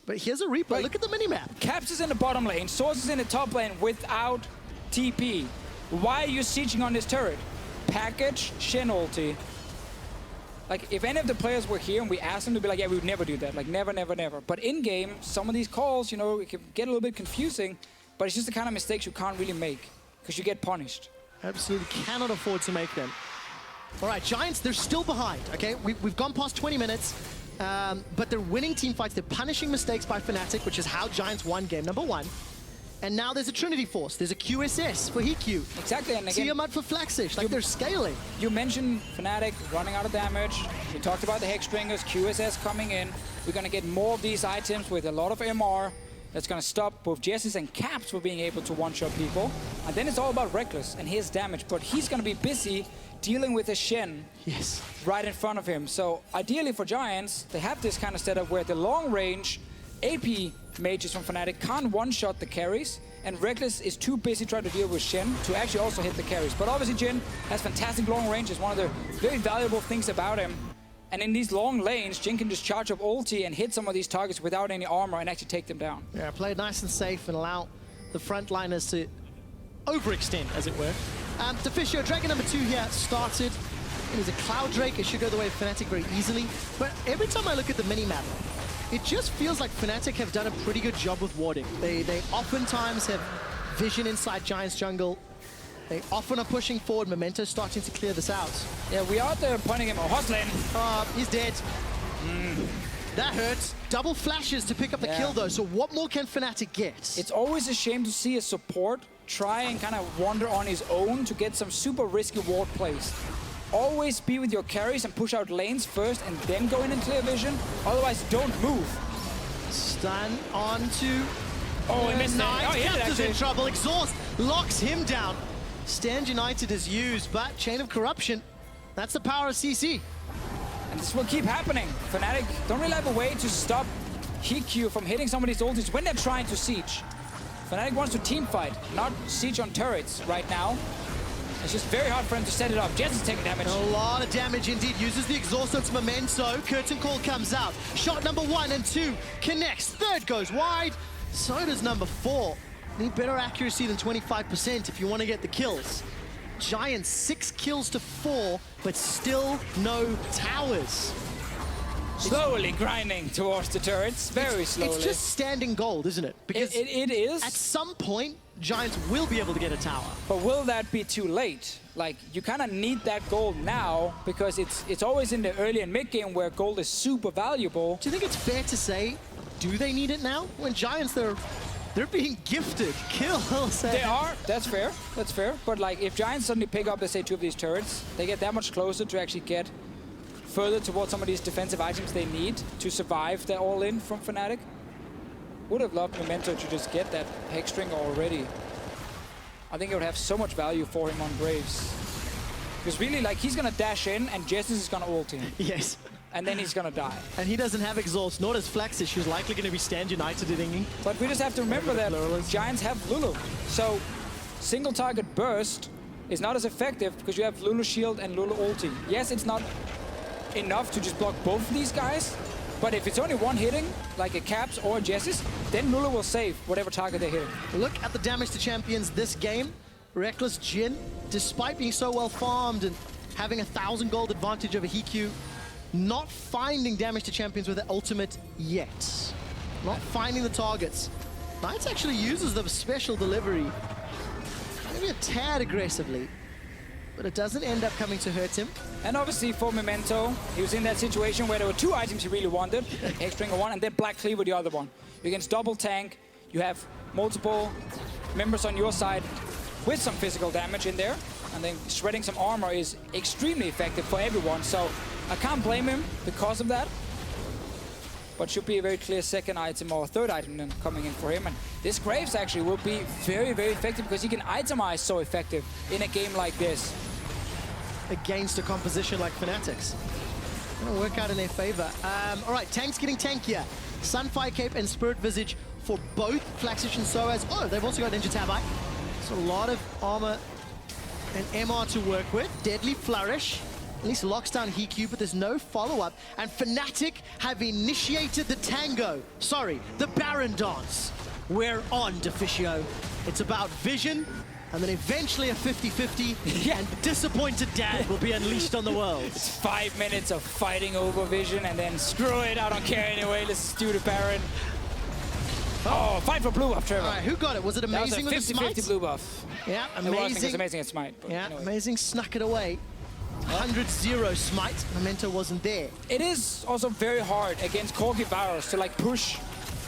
But here's a replay. Right. Look at the minimap. Caps is in the bottom lane, Source is in the top lane without TP. Why are you sieging on this turret? Package, Shen ulti. Like, if any of the players were here and we asked them to be like, yeah, we would never do that. Like, never, never, never. But in-game, some of these calls, you know, it can get a little bit confusing, but it's just the kind of mistakes you can't really make, because you get punished. Absolutely cannot afford to make them. All right, Giants, they're still behind, okay? We've gone past 20 minutes, but they're winning team fights. They're punishing mistakes by Fnatic, which is how Giants won game number 1. And now there's a Trinity Force. There's a QSS for Hikyu. Exactly, and again, Tiamat for Flaxish. Like, they're scaling. You mentioned Fnatic running out of damage. We talked about the Hexdringers, QSS coming in. We're going to get more of these items with a lot of MR. That's going to stop both Jesses and Caps from being able to one-shot people. And then it's all about Reckless and his damage. But he's going to be busy dealing with a Shen right in front of him. So ideally for Giants, they have this kind of setup where the long-range AP mages from Fnatic can't one-shot the carries, and Reckless is too busy trying to deal with Shen to actually also hit the carries. But obviously Jhin has fantastic long range. It's one of the very valuable things about him. And in these long lanes, Jhin can just charge up ulti and hit some of these targets without any armor and actually take them down. Yeah, play it nice and safe and allow the frontliners to overextend, as it were. Deficio, Dragon number 2 here started. It is a Cloud Drake. It should go the way of Fnatic very easily. But every time I look at the minimap, it just feels like Fnatic have done a pretty good job with warding. They oftentimes have vision inside Giants jungle. They often are pushing forward. Memento's starting to clear this out. Yeah, we are there pointing him. Oh, Hoslin. He's dead. That hurts. Double flashes to pick up the kill, though. So what more can Fnatic get? It's always a shame to see a support try and kind of wander on his own to get some super risky ward placed. Always be with your carries and push out lanes first and then go in and clear vision. Otherwise, don't move. Stun onto... Oh, he missed it. Oh, he hit it, Captain's in actually. trouble. Exhaust locks him down. Stand United is used, but Chain of Corruption, that's the power of CC. And this will keep happening. Fnatic don't really have a way to stop Hikyu from hitting some of these ultis when they're trying to siege. Fnatic wants to team fight, not siege on turrets right now. It's just very hard for him to set it up. Jess is taking damage. A lot of damage indeed. Uses the exhaust onto Memento. Curtain call comes out. Shot number 1 and 2 connects. Third goes wide. So does number 4. Need better accuracy than 25% if you want to get the kills. Giants 6 kills to 4, but still no towers. Slowly grinding towards the turrets, very slowly. It's just standing gold, isn't it? Because it is. at some point, Giants will be able to get a tower. But will that be too late? Like, you kind of need that gold now, because it's always in the early and mid game where gold is super valuable. Do you think it's fair to say, do they need it now? When Giants, they're being gifted kills. They are, that's fair, that's fair. But like, if Giants suddenly pick up, let's say, 2 of these turrets, they get that much closer to actually get further towards some of these defensive items they need to survive the all-in from Fnatic. Would have loved Memento to just get that Hexdrinker already. I think it would have so much value for him on Braves. Because really, like, he's gonna dash in and Justice is gonna ult him. Yes. And then he's gonna die. And he doesn't have exhaust, nor does Flaxish, who's likely going to be Stand United-ing. But we just have to remember that Giants have Lulu. So single target burst is not as effective because you have Lulu shield and Lulu ulti. Yes, it's not enough to just block both of these guys. But if it's only one hitting, like a Caps or a Jessis, then Lulu will save whatever target they're hitting. Look at the damage to champions this game. Reckless Jhin, despite being so well farmed and having 1,000 gold advantage over Hikyu, not finding damage to champions with the ultimate yet. Not finding the targets. Knights actually uses the special delivery, maybe a tad aggressively, but it doesn't end up coming to hurt him. And obviously for Memento, he was in that situation where there were two items he really wanted, X-Stringer one and then Black Cleaver the other one. You can double tank, you have multiple members on your side with some physical damage in there, and then shredding some armor is extremely effective for everyone, so I can't blame him because of that. But should be a very clear second item or third item then coming in for him. And this Graves actually will be very, very effective because he can itemize so effective in a game like this. Against a composition like Fnatic's. Gonna work out in their favor. All right, tanks getting tankier. Sunfire Cape and Spirit Visage for both Flaxish and Soaz. Oh, they've also got Ninja Tabi. So a lot of armor and MR to work with. Deadly Flourish. At least locks down Hikyu, but there's no follow-up. And Fnatic have initiated the tango. Sorry, the Baron dance. We're on, Deficio. It's about vision, and then eventually a 50-50, Yeah. and disappointed dad will be unleashed on the world. It's 5 minutes of fighting over vision and then screw it, I don't care anyway, let's do the Baron. Oh, fight for blue buff, Trevor. All right, who got it? Was it amazing That with was a the 50-50 smite? blue buff. Yeah, It amazing. was amazing at smite. But Yeah, anyway. amazing, snuck it away. 100-0 smite, Memento wasn't there. It is also very hard against Corgi Varus to like push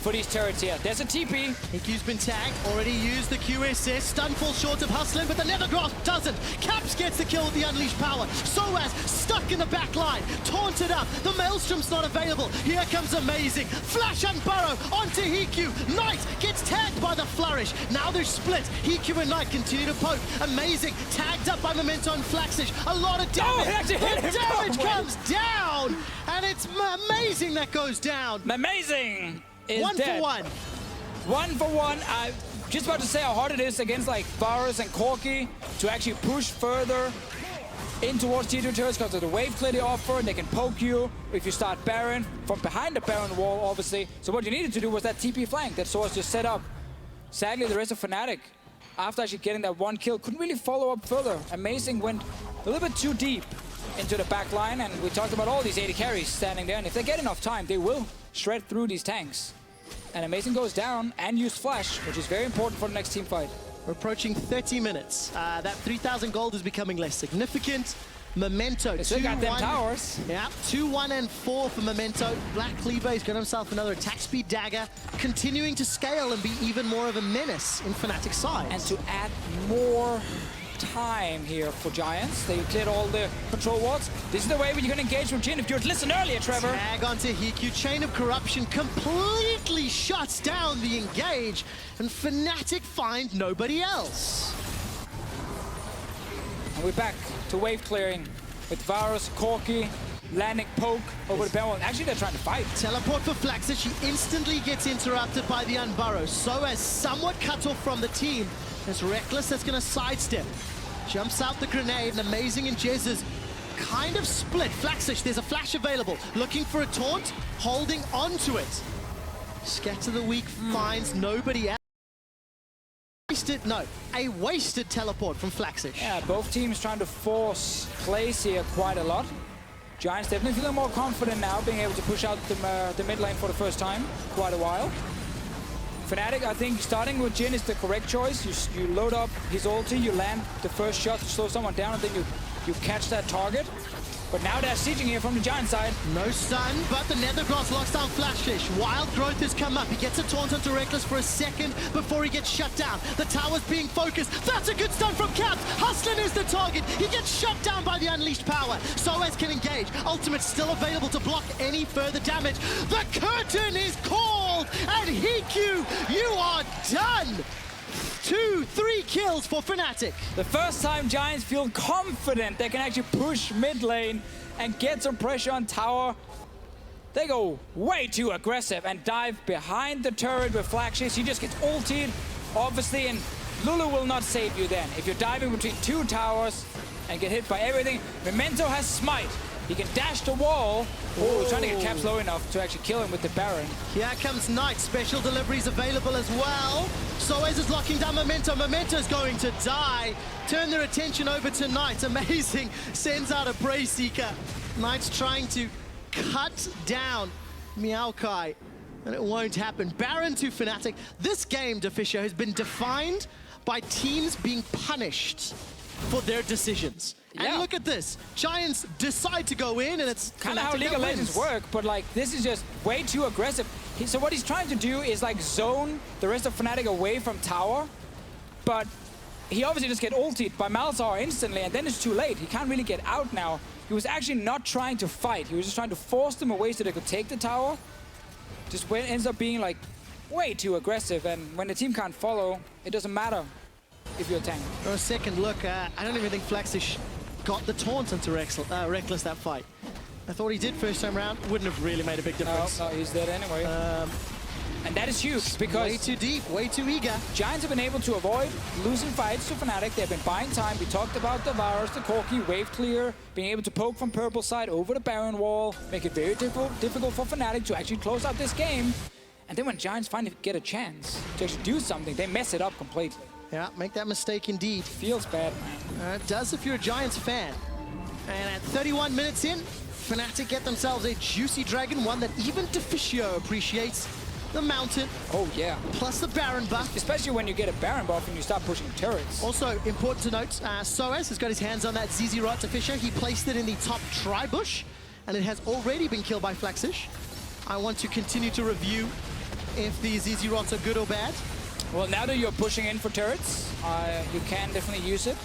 for these turrets here. There's a TP. Hikyu's been tagged, already used the QSS. Stun falls short of Hustling, but the Nethergrasp doesn't. Caps gets the kill with the Unleashed Power. Soaz stuck in the back line, taunted up. The Maelstrom's not available. Here comes Amazing. Flash and Burrow onto Hikyu. Knight gets tagged by the Flourish. Now they're split. Hikyu and Knight continue to poke. Amazing, tagged up by Memento and Flaxish. A lot of damage. he actually hit him. The damage No way. comes down, and it's Amazing that goes down. Amazing is One dead. for one. 1 for 1. I'm just about to say how hard it is against like Varus and Corki to actually push further in towards T2 turrets because of the wave clear they offer, and they can poke you if you start Baron from behind the Baron wall, obviously. So what you needed to do was that TP flank that Soaz just set up. Sadly, the rest of Fnatic, after actually getting that one kill, couldn't really follow up further. Amazing went a little bit too deep into the back line, and we talked about all these AD carries standing there, and if they get enough time, they will shred through these tanks. And Amazing goes down and used Flash, which is very important for the next team fight. We're approaching 30 minutes. That 3,000 gold is becoming less significant. Memento, They still got them 2-1. towers. Yeah, 2-1 and 4 for Memento. Black Cleaver, he's got himself another attack speed dagger, continuing to scale and be even more of a menace in Fnatic's side. And to add more time here for Giants, they cleared all the control wards. This is the way where you're going to engage with Jhin. If you had listened earlier, Trevor. Tag onto Hikyu. Chain of Corruption completely shuts down the engage, and Fnatic find nobody else. And we're back to wave clearing with Varus, Corki, landing poke over the barrel. Actually, they're trying to fight. Teleport for Flaxa. She instantly gets interrupted by the Unburrow. So as somewhat cut off from the team, it's Reckless that's going to sidestep. Jumps out the grenade, and Amazing and Jez is kind of split. Flaxish, there's a flash available. Looking for a taunt, holding onto it. Scatter the Weak finds nobody else. A wasted teleport from Flaxish. Yeah, both teams trying to force plays here quite a lot. Giants definitely feeling more confident now, being able to push out the mid lane for the first time quite a while. Fnatic, I think starting with Jhin is the correct choice. You load up his ulti, you land the first shot to slow someone down, and then you catch that target. But now they're sieging here from the Giant side. No stun, but the Nethergrass locks down Flashish. Wild Growth has come up. He gets a taunt onto Reckless for a second before he gets shut down. The tower's being focused. That's a good stun from Caps. Hustlin is the target. He gets shut down by the Unleashed Power. Soaz can engage. Ultimate's still available to block any further damage. The curtain is called, and Hikyu, you are done. 2-3 kills for Fnatic. The first time Giants feel confident they can actually push mid lane and get some pressure on tower. They go way too aggressive and dive behind the turret with Flagshish. He just gets ultied, obviously, and Lulu will not save you then. If you're diving between two towers and get hit by everything. Memento has smite. He can dash the wall. Oh, trying to get caps low enough to actually kill him with the Baron. Here comes Knight. Special deliveries available as well. Soez is locking down Memento. Memento's going to die. Turn their attention over to Knight. Amazing. Sends out a Prey Seeker. Knight's trying to cut down Maokai, and it won't happen. Baron to Fnatic. This game, Deficio, has been defined by teams being punished for their decisions. And look at this. Giants decide to go in, and it's kind of how League of Legends work, but like this is just way too aggressive. So what he's trying to do is like zone the rest of Fnatic away from tower, but he obviously just get ultied by Malzahar instantly, and then it's too late. He can't really get out now. He was actually not trying to fight. He was just trying to force them away so they could take the tower. Just when it ends up being like way too aggressive, and when the team can't follow, it doesn't matter if you're a tank. For a second look, I don't even think Flaxish got the taunt into Reckless that fight. I thought he did first time round. Wouldn't have really made a big difference. No, he's dead anyway. And that is huge because way too deep, way too eager. Giants have been able to avoid losing fights to Fnatic. They've been buying time. We talked about the Varus, the Corki, wave clear, being able to poke from purple side over the Baron wall, make it very difficult for Fnatic to actually close out this game. And then when Giants finally get a chance to actually do something, they mess it up completely. Yeah, make that mistake indeed. Feels bad, man. It does if you're a Giants fan. And at 31 minutes in, Fnatic get themselves a juicy dragon, one that even Deficio appreciates. The Mountain. Oh, yeah. Plus the Baron buff. Especially when you get a Baron buff and you start pushing turrets. Also, important to note, Soez has got his hands on that ZZ Rot Deficio. He placed it in the top tri-bush, and it has already been killed by Flaxish. I want to continue to review if the ZZ Rots are good or bad. Well, now that you're pushing in for turrets, you can definitely use it.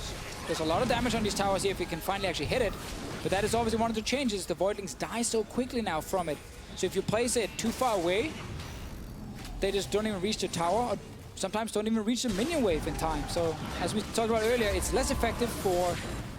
There's a lot of damage on these towers here if you can finally actually hit it. But that is obviously one of the changes. The Voidlings die so quickly now from it. So if you place it too far away, they just don't even reach the tower, or sometimes don't even reach the minion wave in time. So as we talked about earlier, it's less effective for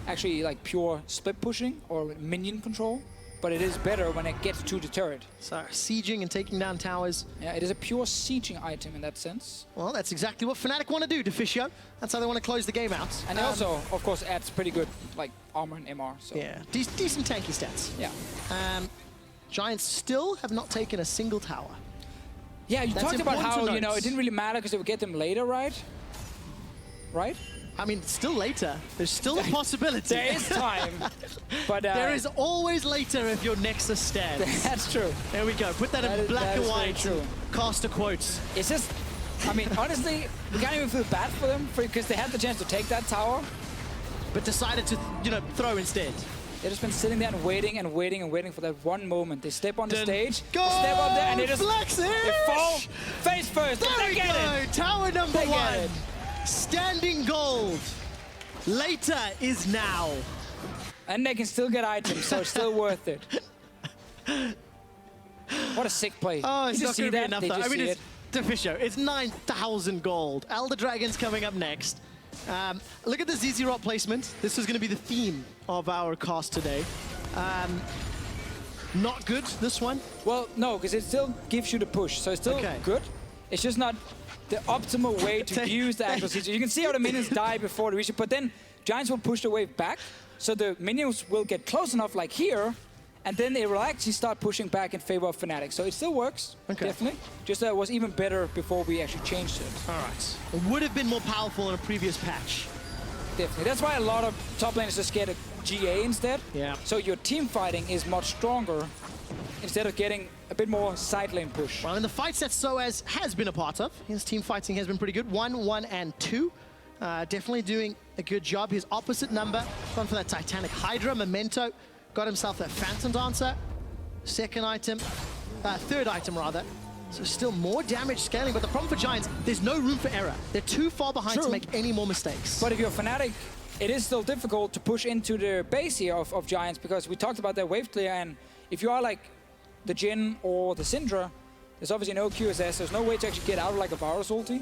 actually like pure split pushing or minion control, but it is better when it gets to the turret. So sieging and taking down towers. Yeah, it is a pure sieging item in that sense. Well, that's exactly what Fnatic want to do, Deficio. That's how they want to close the game out. And it also, of course, adds pretty good like armor and MR. So. Yeah, decent tanky stats. Yeah. Giants still have not taken a single tower. Yeah, you talked about how, you know, it didn't really matter because it would get them later, right? Right? I mean, still later. There's still a possibility. There is time. But there is always later if your Nexus stands. That's true. There we go. Put that in black and white. True. Caster quotes. It's just, I mean, honestly, we can't even feel bad for them because they had the chance to take that tower. But decided to, you know, throw instead. They've just been sitting there and waiting and waiting and waiting for that one moment. They step on the stage, go! They step up there, and they just they fall face first. There we go! It. Tower number one. Standing gold. Later is now. And they can still get items, so it's still worth it. What a sick play. Oh, it's you not see going to be that? enough, They though. I just mean, see it's Deficio. It's 9,000 gold. Elder Dragon's coming up next. Look at the ZZ Rot placement. This is going to be the theme of our cast today. Not good, this one. Well, no, because it still gives you the push, so it's still good. It's just not the optimal way to use the actual CG. You can see how the minions die before they reach it, but then Giants will push the wave back, so the minions will get close enough, like here, and then they will actually start pushing back in favor of Fnatic. So it still works, definitely. Just that it was even better before we actually changed it. All right. It would have been more powerful in a previous patch. Definitely. That's why a lot of top laners just get a GA instead. Yeah. So your team fighting is much stronger instead of getting a bit more side lane push. Well, in the fights that Soez has been a part of, his team fighting has been pretty good. 1, 1, and 2. Definitely doing a good job. His opposite number, gone for that Titanic Hydra. Memento got himself that Phantom Dancer. Second item, third item rather. So still more damage scaling, but the problem for Giants, there's no room for error. They're too far behind to make any more mistakes. But if you're Fnatic, it is still difficult to push into the base here of Giants, because we talked about their wave clear, and if you are like the Jhin or the Syndra, there's obviously no QSS. There's no way to actually get out of like a Varus ulti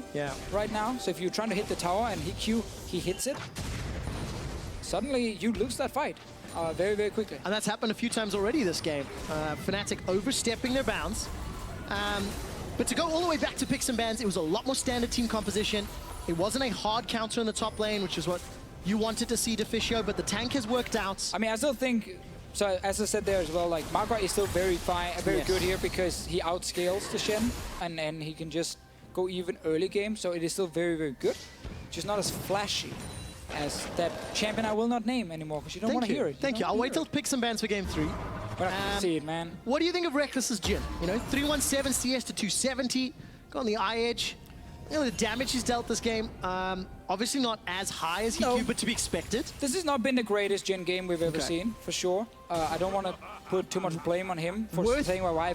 right now. So if you're trying to hit the tower and he hits it, suddenly you lose that fight very, very quickly. And that's happened a few times already this game. Fnatic overstepping their bounds. But to go all the way back to picks and bans, it was a lot more standard team composition. It wasn't a hard counter in the top lane, which is what you wanted to see Deficio, but the tank has worked out. I mean, I still think, so as I said there as well, like Margot is still very fine, very good here because he outscales the Shen and he can just go even early game. So it is still very, very good. Just not as flashy as that champion I will not name anymore because you don't want to hear it. Thank you. I'll wait till pick some bans for game 3. But I can see it, man. What do you think of Reckless's Jhin? You know, 317 CS to 270, got on the eye edge. You know, the damage he's dealt this game, obviously not as high as Hiku, but to be expected. This has not been the greatest Jhin game we've ever seen, for sure. I don't want to put too much blame on him for saying why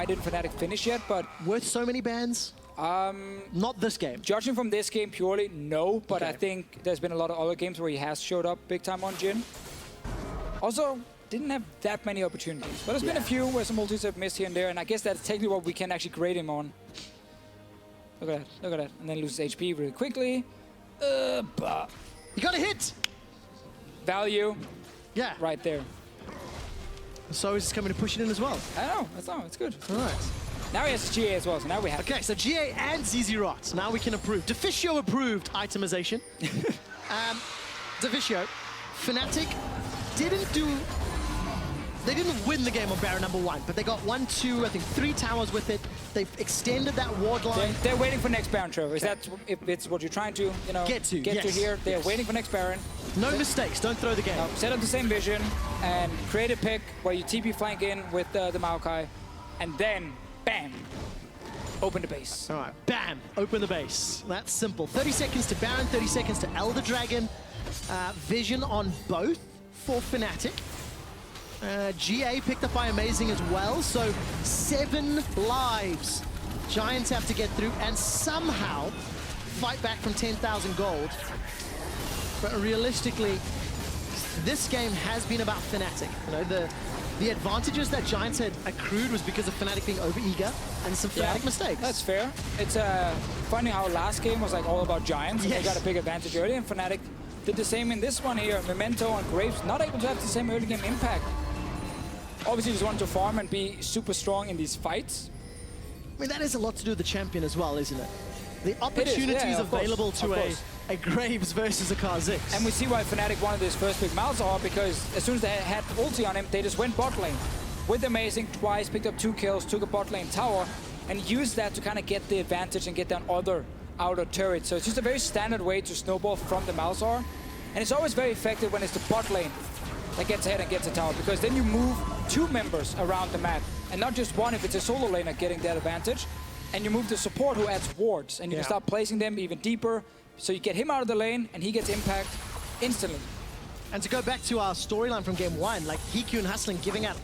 didn't Fnatic finish yet, but... Worth so many bans? Not this game. Judging from this game purely, no, but I think there's been a lot of other games where he has showed up big time on Jhin. Also, didn't have that many opportunities, but there's been a few where some ultis have missed here and there, and I guess that's technically what we can actually grade him on. Look at that, look at that. And then loses HP really quickly. You got a hit! Value. Yeah. Right there. So he's coming to push it in as well. I know, it's good. All right. Now he has GIA as well, so now we have... Okay, so GIA and ZZ Rot. Now we can approve. Deficio approved itemization. Deficio, Fnatic didn't do... They didn't win the game on Baron number 1, but they got 1, 2, I think 3 towers with it. They've extended that ward line. They're waiting for next Baron, Trevor. Is that if it's what you're trying to, you know, get to here? They're waiting for next Baron. No mistakes. Don't throw the game. No, set up the same vision and create a pick where you TP flank in with the Maokai, and then bam, open the base. All right, bam, open the base. That's simple. 30 seconds to Baron, 30 seconds to Elder Dragon. Vision on both for Fnatic. GA picked up by Amazing as well, so 7 lives Giants have to get through and somehow fight back from 10,000 gold. But realistically, this game has been about Fnatic. You know, the advantages that Giants had accrued was because of Fnatic being over-eager and some Fnatic mistakes. That's fair. It's funny how last game was like all about Giants and they got a big advantage early, and Fnatic did the same in this one here. Memento and Graves not able to have the same early game impact. Obviously just wanted to farm and be super strong in these fights. I mean, that has a lot to do with the champion as well, isn't it? The opportunities available to a Graves versus a Kha'Zix. And we see why Fnatic wanted this first pick Malzahar, because as soon as they had ulti on him, they just went bot lane. With Amazing, twice, picked up 2 kills, took a bot lane tower, and used that to kind of get the advantage and get down other outer turrets. So it's just a very standard way to snowball from the Malzahar. And it's always very effective when it's the bot lane that gets ahead and gets a tower, because then you move 2 members around the map, and not just one if it's a solo laner getting that advantage. And you move the support who adds wards, and you can start placing them even deeper, so you get him out of the lane, and he gets impact instantly. And to go back to our storyline from game 1, like Hiku and Hustling giving out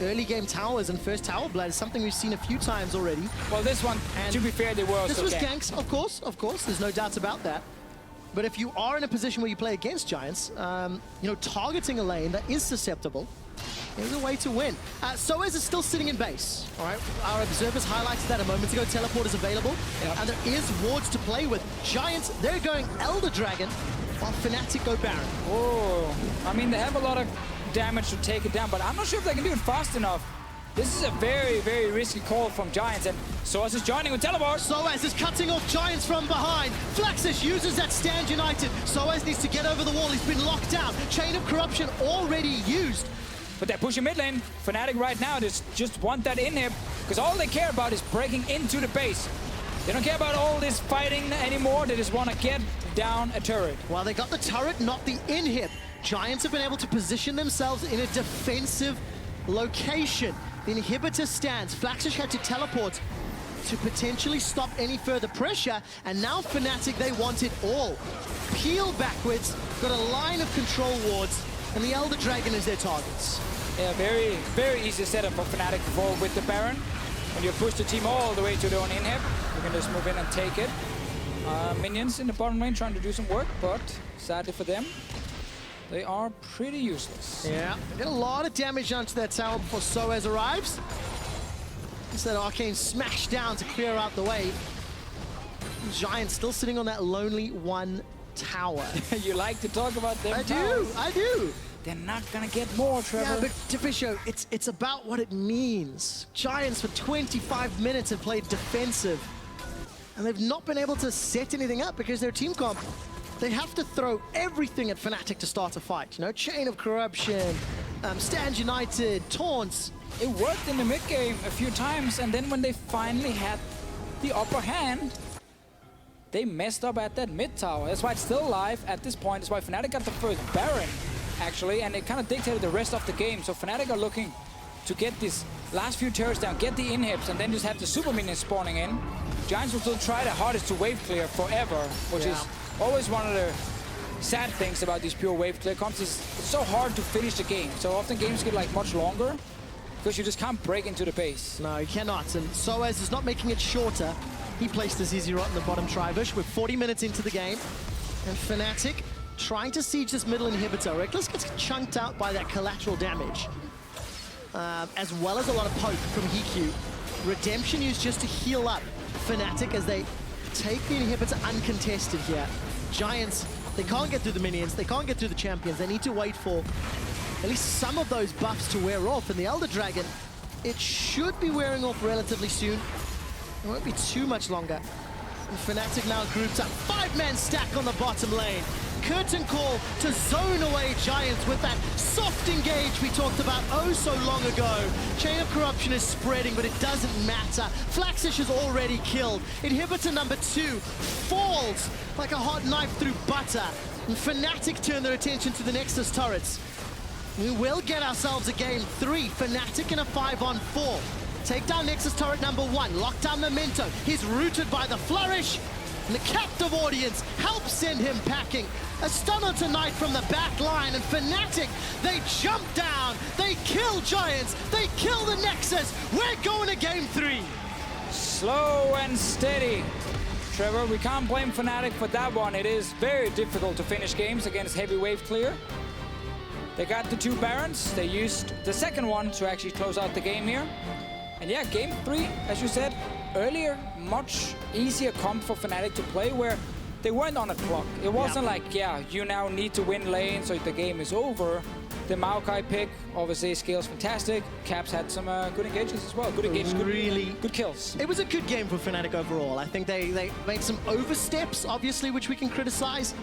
early game towers and first tower blood is something we've seen a few times already. Well, this one, and to be fair, they were also This was ganks, of course, there's no doubts about that. But if you are in a position where you play against Giants, you know, targeting a lane that is susceptible is a way to win. Soaz is still sitting in base, all right? Our observers highlighted that a moment ago. Teleport is available, and there is wards to play with. Giants, they're going Elder Dragon, while Fnatic go Baron. Oh, I mean, they have a lot of damage to take it down, but I'm not sure if they can do it fast enough. This is a very, very risky call from Giants, and Soaz is joining with teleport. Soaz is cutting off Giants from behind. Flaxus uses that stand united. Soaz needs to get over the wall. He's been locked down. Chain of Corruption already used. But they're pushing mid lane. Fnatic right now just want that inhib, because all they care about is breaking into the base. They don't care about all this fighting anymore. They just want to get down a turret. Well, they got the turret, not the inhib. Giants have been able to position themselves in a defensive location. The inhibitor stands. Flaxus had to teleport to potentially stop any further pressure, and now Fnatic, they want it all. Peel backwards, got a line of control wards, and the Elder Dragon is their targets. Yeah, very, very easy setup for Fnatic to fall with the Baron. When you push the team all the way to their own inhib, you can just move in and take it. Minions in the bottom lane trying to do some work, but sadly for them, they are pretty useless. Yeah, get a lot of damage onto that tower before Soaz arrives. Instead, Arcane smash down to clear out the way. Giant still sitting on that lonely 1 tower. You like to talk about them. I do. They're not gonna get more, Trevor. Yeah, but Deficio, it's about what it means. Giants for 25 minutes have played defensive, and they've not been able to set anything up because their team comp they have to throw everything at Fnatic to start a fight. You know, Chain of Corruption, Stand United, taunts. It worked in the mid game a few times, and then when they finally had the upper hand, they messed up at that mid tower. That's why it's still alive at this point. That's why Fnatic got the first Baron, actually, and it kind of dictated the rest of the game. So Fnatic are looking to get these last few turrets down, get the inhibs, and then just have the super minions spawning in. Giants will still try their hardest to wave clear forever, which is always one of the sad things about these pure wave clear comps. It's so hard to finish the game. So often games get like much longer because you just can't break into the base. No, you cannot. And Soaz is not making it shorter. He placed his Easy Rot in the bottom Tribush. We're 40 minutes into the game. And Fnatic trying to siege this middle inhibitor. Reckless gets chunked out by that collateral damage. As well as a lot of poke from Hiku. Redemption used just to heal up Fnatic as they take the inhibitor uncontested here. Giants, they can't get through the minions, they can't get through the champions. They need to wait for at least some of those buffs to wear off. And the Elder Dragon, it should be wearing off relatively soon. It won't be too much longer. And Fnatic now groups up. 5-man stack on the bottom lane. Curtain call to zone away Giants with that soft engage we talked about oh so long ago. Chain of Corruption is spreading, but it doesn't matter. Flaxish is already killed. Inhibitor number 2 falls like a hot knife through butter. And Fnatic turn their attention to the Nexus turrets. We will get ourselves a game 3. Fnatic in a 5-on-4. Take down Nexus turret number 1. Lock down Memento. He's rooted by the flourish. And the captive audience helps send him packing. A stunner tonight from the back line, and Fnatic, they jump down, they kill Giants, they kill the Nexus. We're going to game 3. Slow and steady. Trevor, we can't blame Fnatic for that one. It is very difficult to finish games against heavy wave clear. They got the 2 Barons. They used the second one to actually close out the game here. And yeah, game 3, as you said earlier, much easier comp for Fnatic to play, where they weren't on a clock. It wasn't like, yeah, you now need to win lane so the game is over. The Maokai pick, obviously, scales fantastic. Caps had some good engagements as well. Good engagements, good kills. It was a good game for Fnatic overall. I think they made some oversteps, obviously, which we can criticize.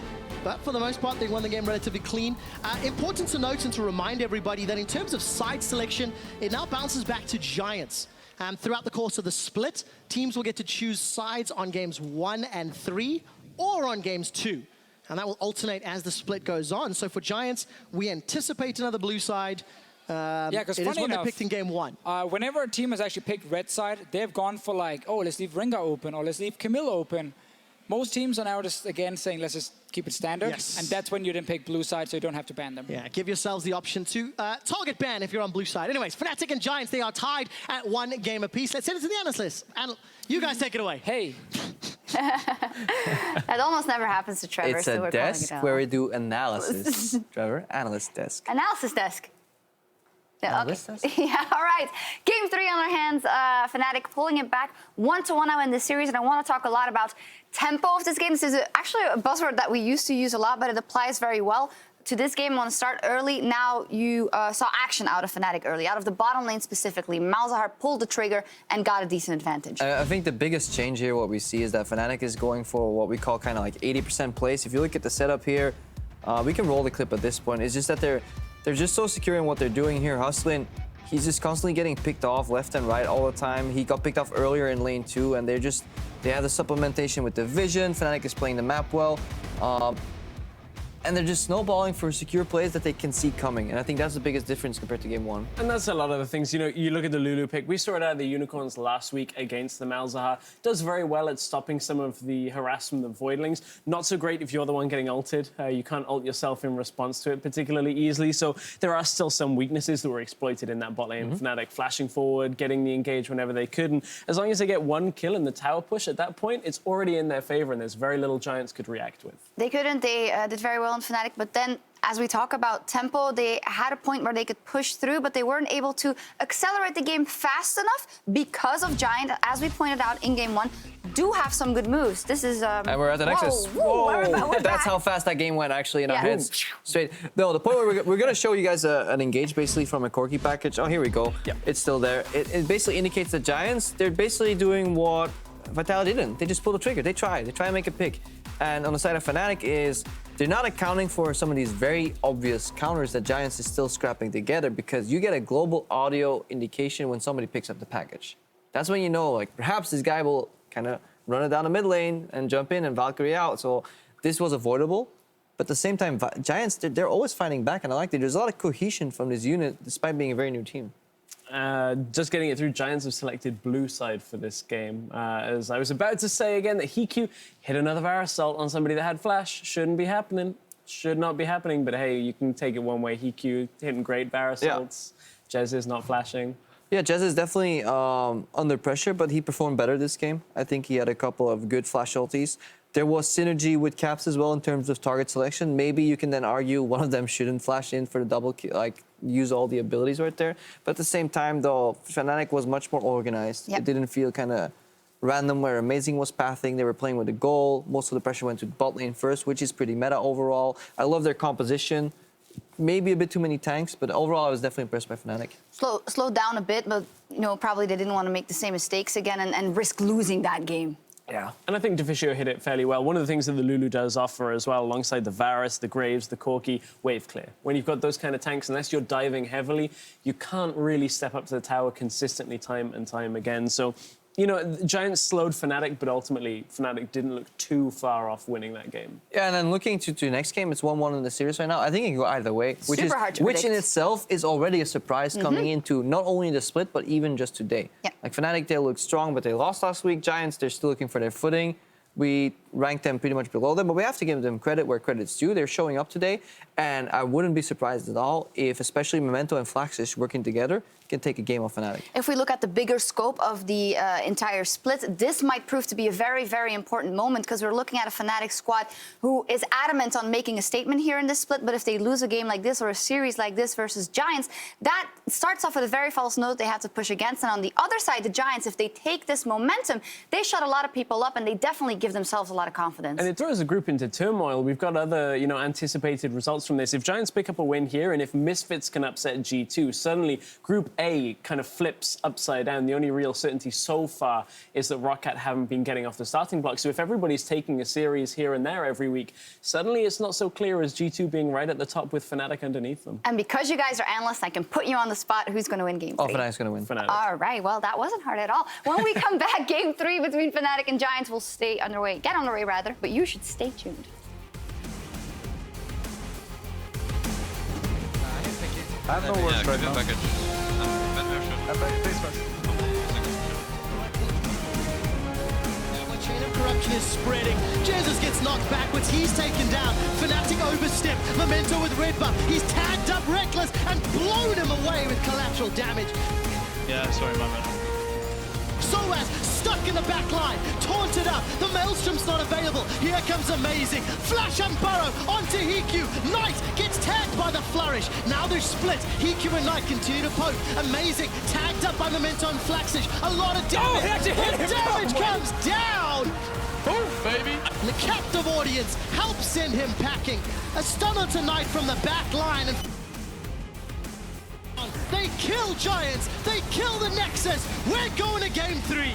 But for the most part, they won the game relatively clean. Important to note and to remind everybody that in terms of side selection, it now bounces back to Giants. Throughout the course of the split, teams will get to choose sides on games 1 and 3 or on games 2. And that will alternate as the split goes on. So for Giants, we anticipate another blue side. Yeah, because it is funny what enough, they picked in game 1. Whenever a team has actually picked red side, they've gone for like, oh, let's leave Rengar open or let's leave Camille open. Most teams are now just, again, saying, let's just keep it standard. Yes. And that's when you then pick blue side, so you don't have to ban them. Yeah, give yourselves the option to target ban if you're on blue side. Anyways, Fnatic and Giants, they are tied at 1 game apiece. Let's head into the analyst list. You guys take it away. Hey. That almost never happens to Trevor. It's so a we're desk calling it where we do analysis. Trevor, analyst desk. Analysis desk. Yeah, Analyst desk? Yeah, all right. Game 3 on our hands. Fnatic pulling it back 1-1 now in this series. And I want to talk a lot about tempo of this game. This is actually a buzzword that we used to use a lot, but it applies very well to this game. I want to start early. Now you saw action out of Fnatic early, out of the bottom lane specifically. Malzahar pulled the trigger and got a decent advantage. I think the biggest change here, what we see, is that Fnatic is going for what we call kind of like 80% place. If you look at the setup here, we can roll the clip at this point. It's just that they're just so secure in what they're doing here. Hustlin, he's just constantly getting picked off left and right all the time. He got picked off earlier in lane 2, and they have the supplementation with the vision. Fnatic is playing the map well. And they're just snowballing for secure plays that they can see coming. And I think that's the biggest difference compared to game 1. And that's a lot of the things. You know, you look at the Lulu pick. We saw it out of the Unicorns last week against the Malzahar. Does very well at stopping some of the harass from the Voidlings. Not so great if you're the one getting ulted. You can't ult yourself in response to it particularly easily. So there are still some weaknesses that were exploited in that bot lane. Fnatic flashing forward, getting the engage whenever they could. And as long as they get 1 kill in the tower push at that point, it's already in their favor, and there's very little Giants could react with. They couldn't. They did very well in Fnatic, but then as we talk about tempo, they had a point where they could push through, but they weren't able to accelerate the game fast enough because of Giant, as we pointed out in game 1, do have some good moves. This is... and we're at the Nexus. Whoa. That's how fast that game went, actually, in our heads. Straight. No, the point where we're going to show you guys an engage, basically, from a Corki package. Oh, here we go. Yep. It's still there. It basically indicates that Giants, they're basically doing what Vitality didn't. They just pull the trigger. They try and make a pick. And on the side of Fnatic is they're not accounting for some of these very obvious counters that Giants is still scrapping together, because you get a global audio indication when somebody picks up the package. That's when you know, like, perhaps this guy will kind of run it down the mid lane and jump in and Valkyrie out. So this was avoidable. But at the same time, Giants, they're always fighting back, and I like that. There's a lot of cohesion from this unit, despite being a very new team. Just getting it through, Giants have selected blue side for this game. As I was about to say again, that Hiku hit another Varus ult on somebody that had flash. Shouldn't be happening. Should not be happening, but hey, you can take it one way. Hiku hitting great Varus ults. Jez is not flashing. Yeah, Jez is definitely under pressure, but he performed better this game. I think he had a couple of good flash ultis. There was synergy with Caps as well in terms of target selection. Maybe you can then argue one of them shouldn't flash in for the double kill, like use all the abilities right there. But at the same time, though, Fnatic was much more organized. Yep. It didn't feel kind of random where Amazing was pathing. They were playing with a goal. Most of the pressure went to bot lane first, which is pretty meta overall. I love their composition. Maybe a bit too many tanks, but overall I was definitely impressed by Fnatic. Slow down a bit, but probably they didn't want to make the same mistakes again and risk losing that game. Yeah, and I think Deficio hit it fairly well. One of the things that the Lulu does offer as well, alongside the Varus, the Graves, the Corki, wave clear. When you've got those kind of tanks, unless you're diving heavily, you can't really step up to the tower consistently time and time again. So, Giants slowed Fnatic, but ultimately Fnatic didn't look too far off winning that game. Yeah, and then looking to the next game, it's 1-1 in the series right now. I think it can go either way, which Super hard to which in predict. itself is already a surprise coming into not only the split, but even just today. Yeah. Like Fnatic, they look strong, but they lost last week. Giants, they're still looking for their footing. We ranked them pretty much below them, but we have to give them credit where credit's due. They're showing up today, and I wouldn't be surprised at all if especially Memento and Flaxish working together can take a game off Fnatic. If we look at the bigger scope of the entire split, this might prove to be a very, very important moment, because we're looking at a Fnatic squad who is adamant on making a statement here in this split. But if they lose a game like this or a series like this versus Giants, that starts off with a very false note they have to push against. And on the other side, the Giants, if they take this momentum, they shut a lot of people up, and they definitely give themselves a lot of confidence. And it throws the group into turmoil. We've got other, anticipated results from this. If Giants pick up a win here, and if Misfits can upset G2, suddenly Group A kind of flips upside down. The only real certainty so far is that Roccat haven't been getting off the starting block. So if everybody's taking a series here and there every week, suddenly it's not so clear as G2 being right at the top with Fnatic underneath them. And because you guys are analysts, I can put you on the spot. Who's going to win game 3? Oh, Fnatic's going to win. Fnatic. All right, well, that wasn't hard at all. When we come back, game 3 between Fnatic and Giants will get underway rather, but you should stay tuned. I have no words right now. Chain of corruption is spreading. Jesus gets knocked backwards. He's taken down. Fnatic overstepped. Memento with red buff. He's tagged up Reckless and blown him away with collateral damage. Yeah, sorry, my man. Soaz stuck in the back line, taunted up. The Maelstrom's not available. Here comes Amazing. Flash and Burrow onto Hiku. Knight gets tagged by the Flourish. Now they're split. Hiku and Knight continue to poke. Amazing tagged up by Memento and Flaxish. A lot of damage. he actually hit him. Damage comes down. Oh, baby. The captive audience helps send him packing. A stunner tonight from the back line. And they kill Giants. They kill the Nexus. We're going to game 3.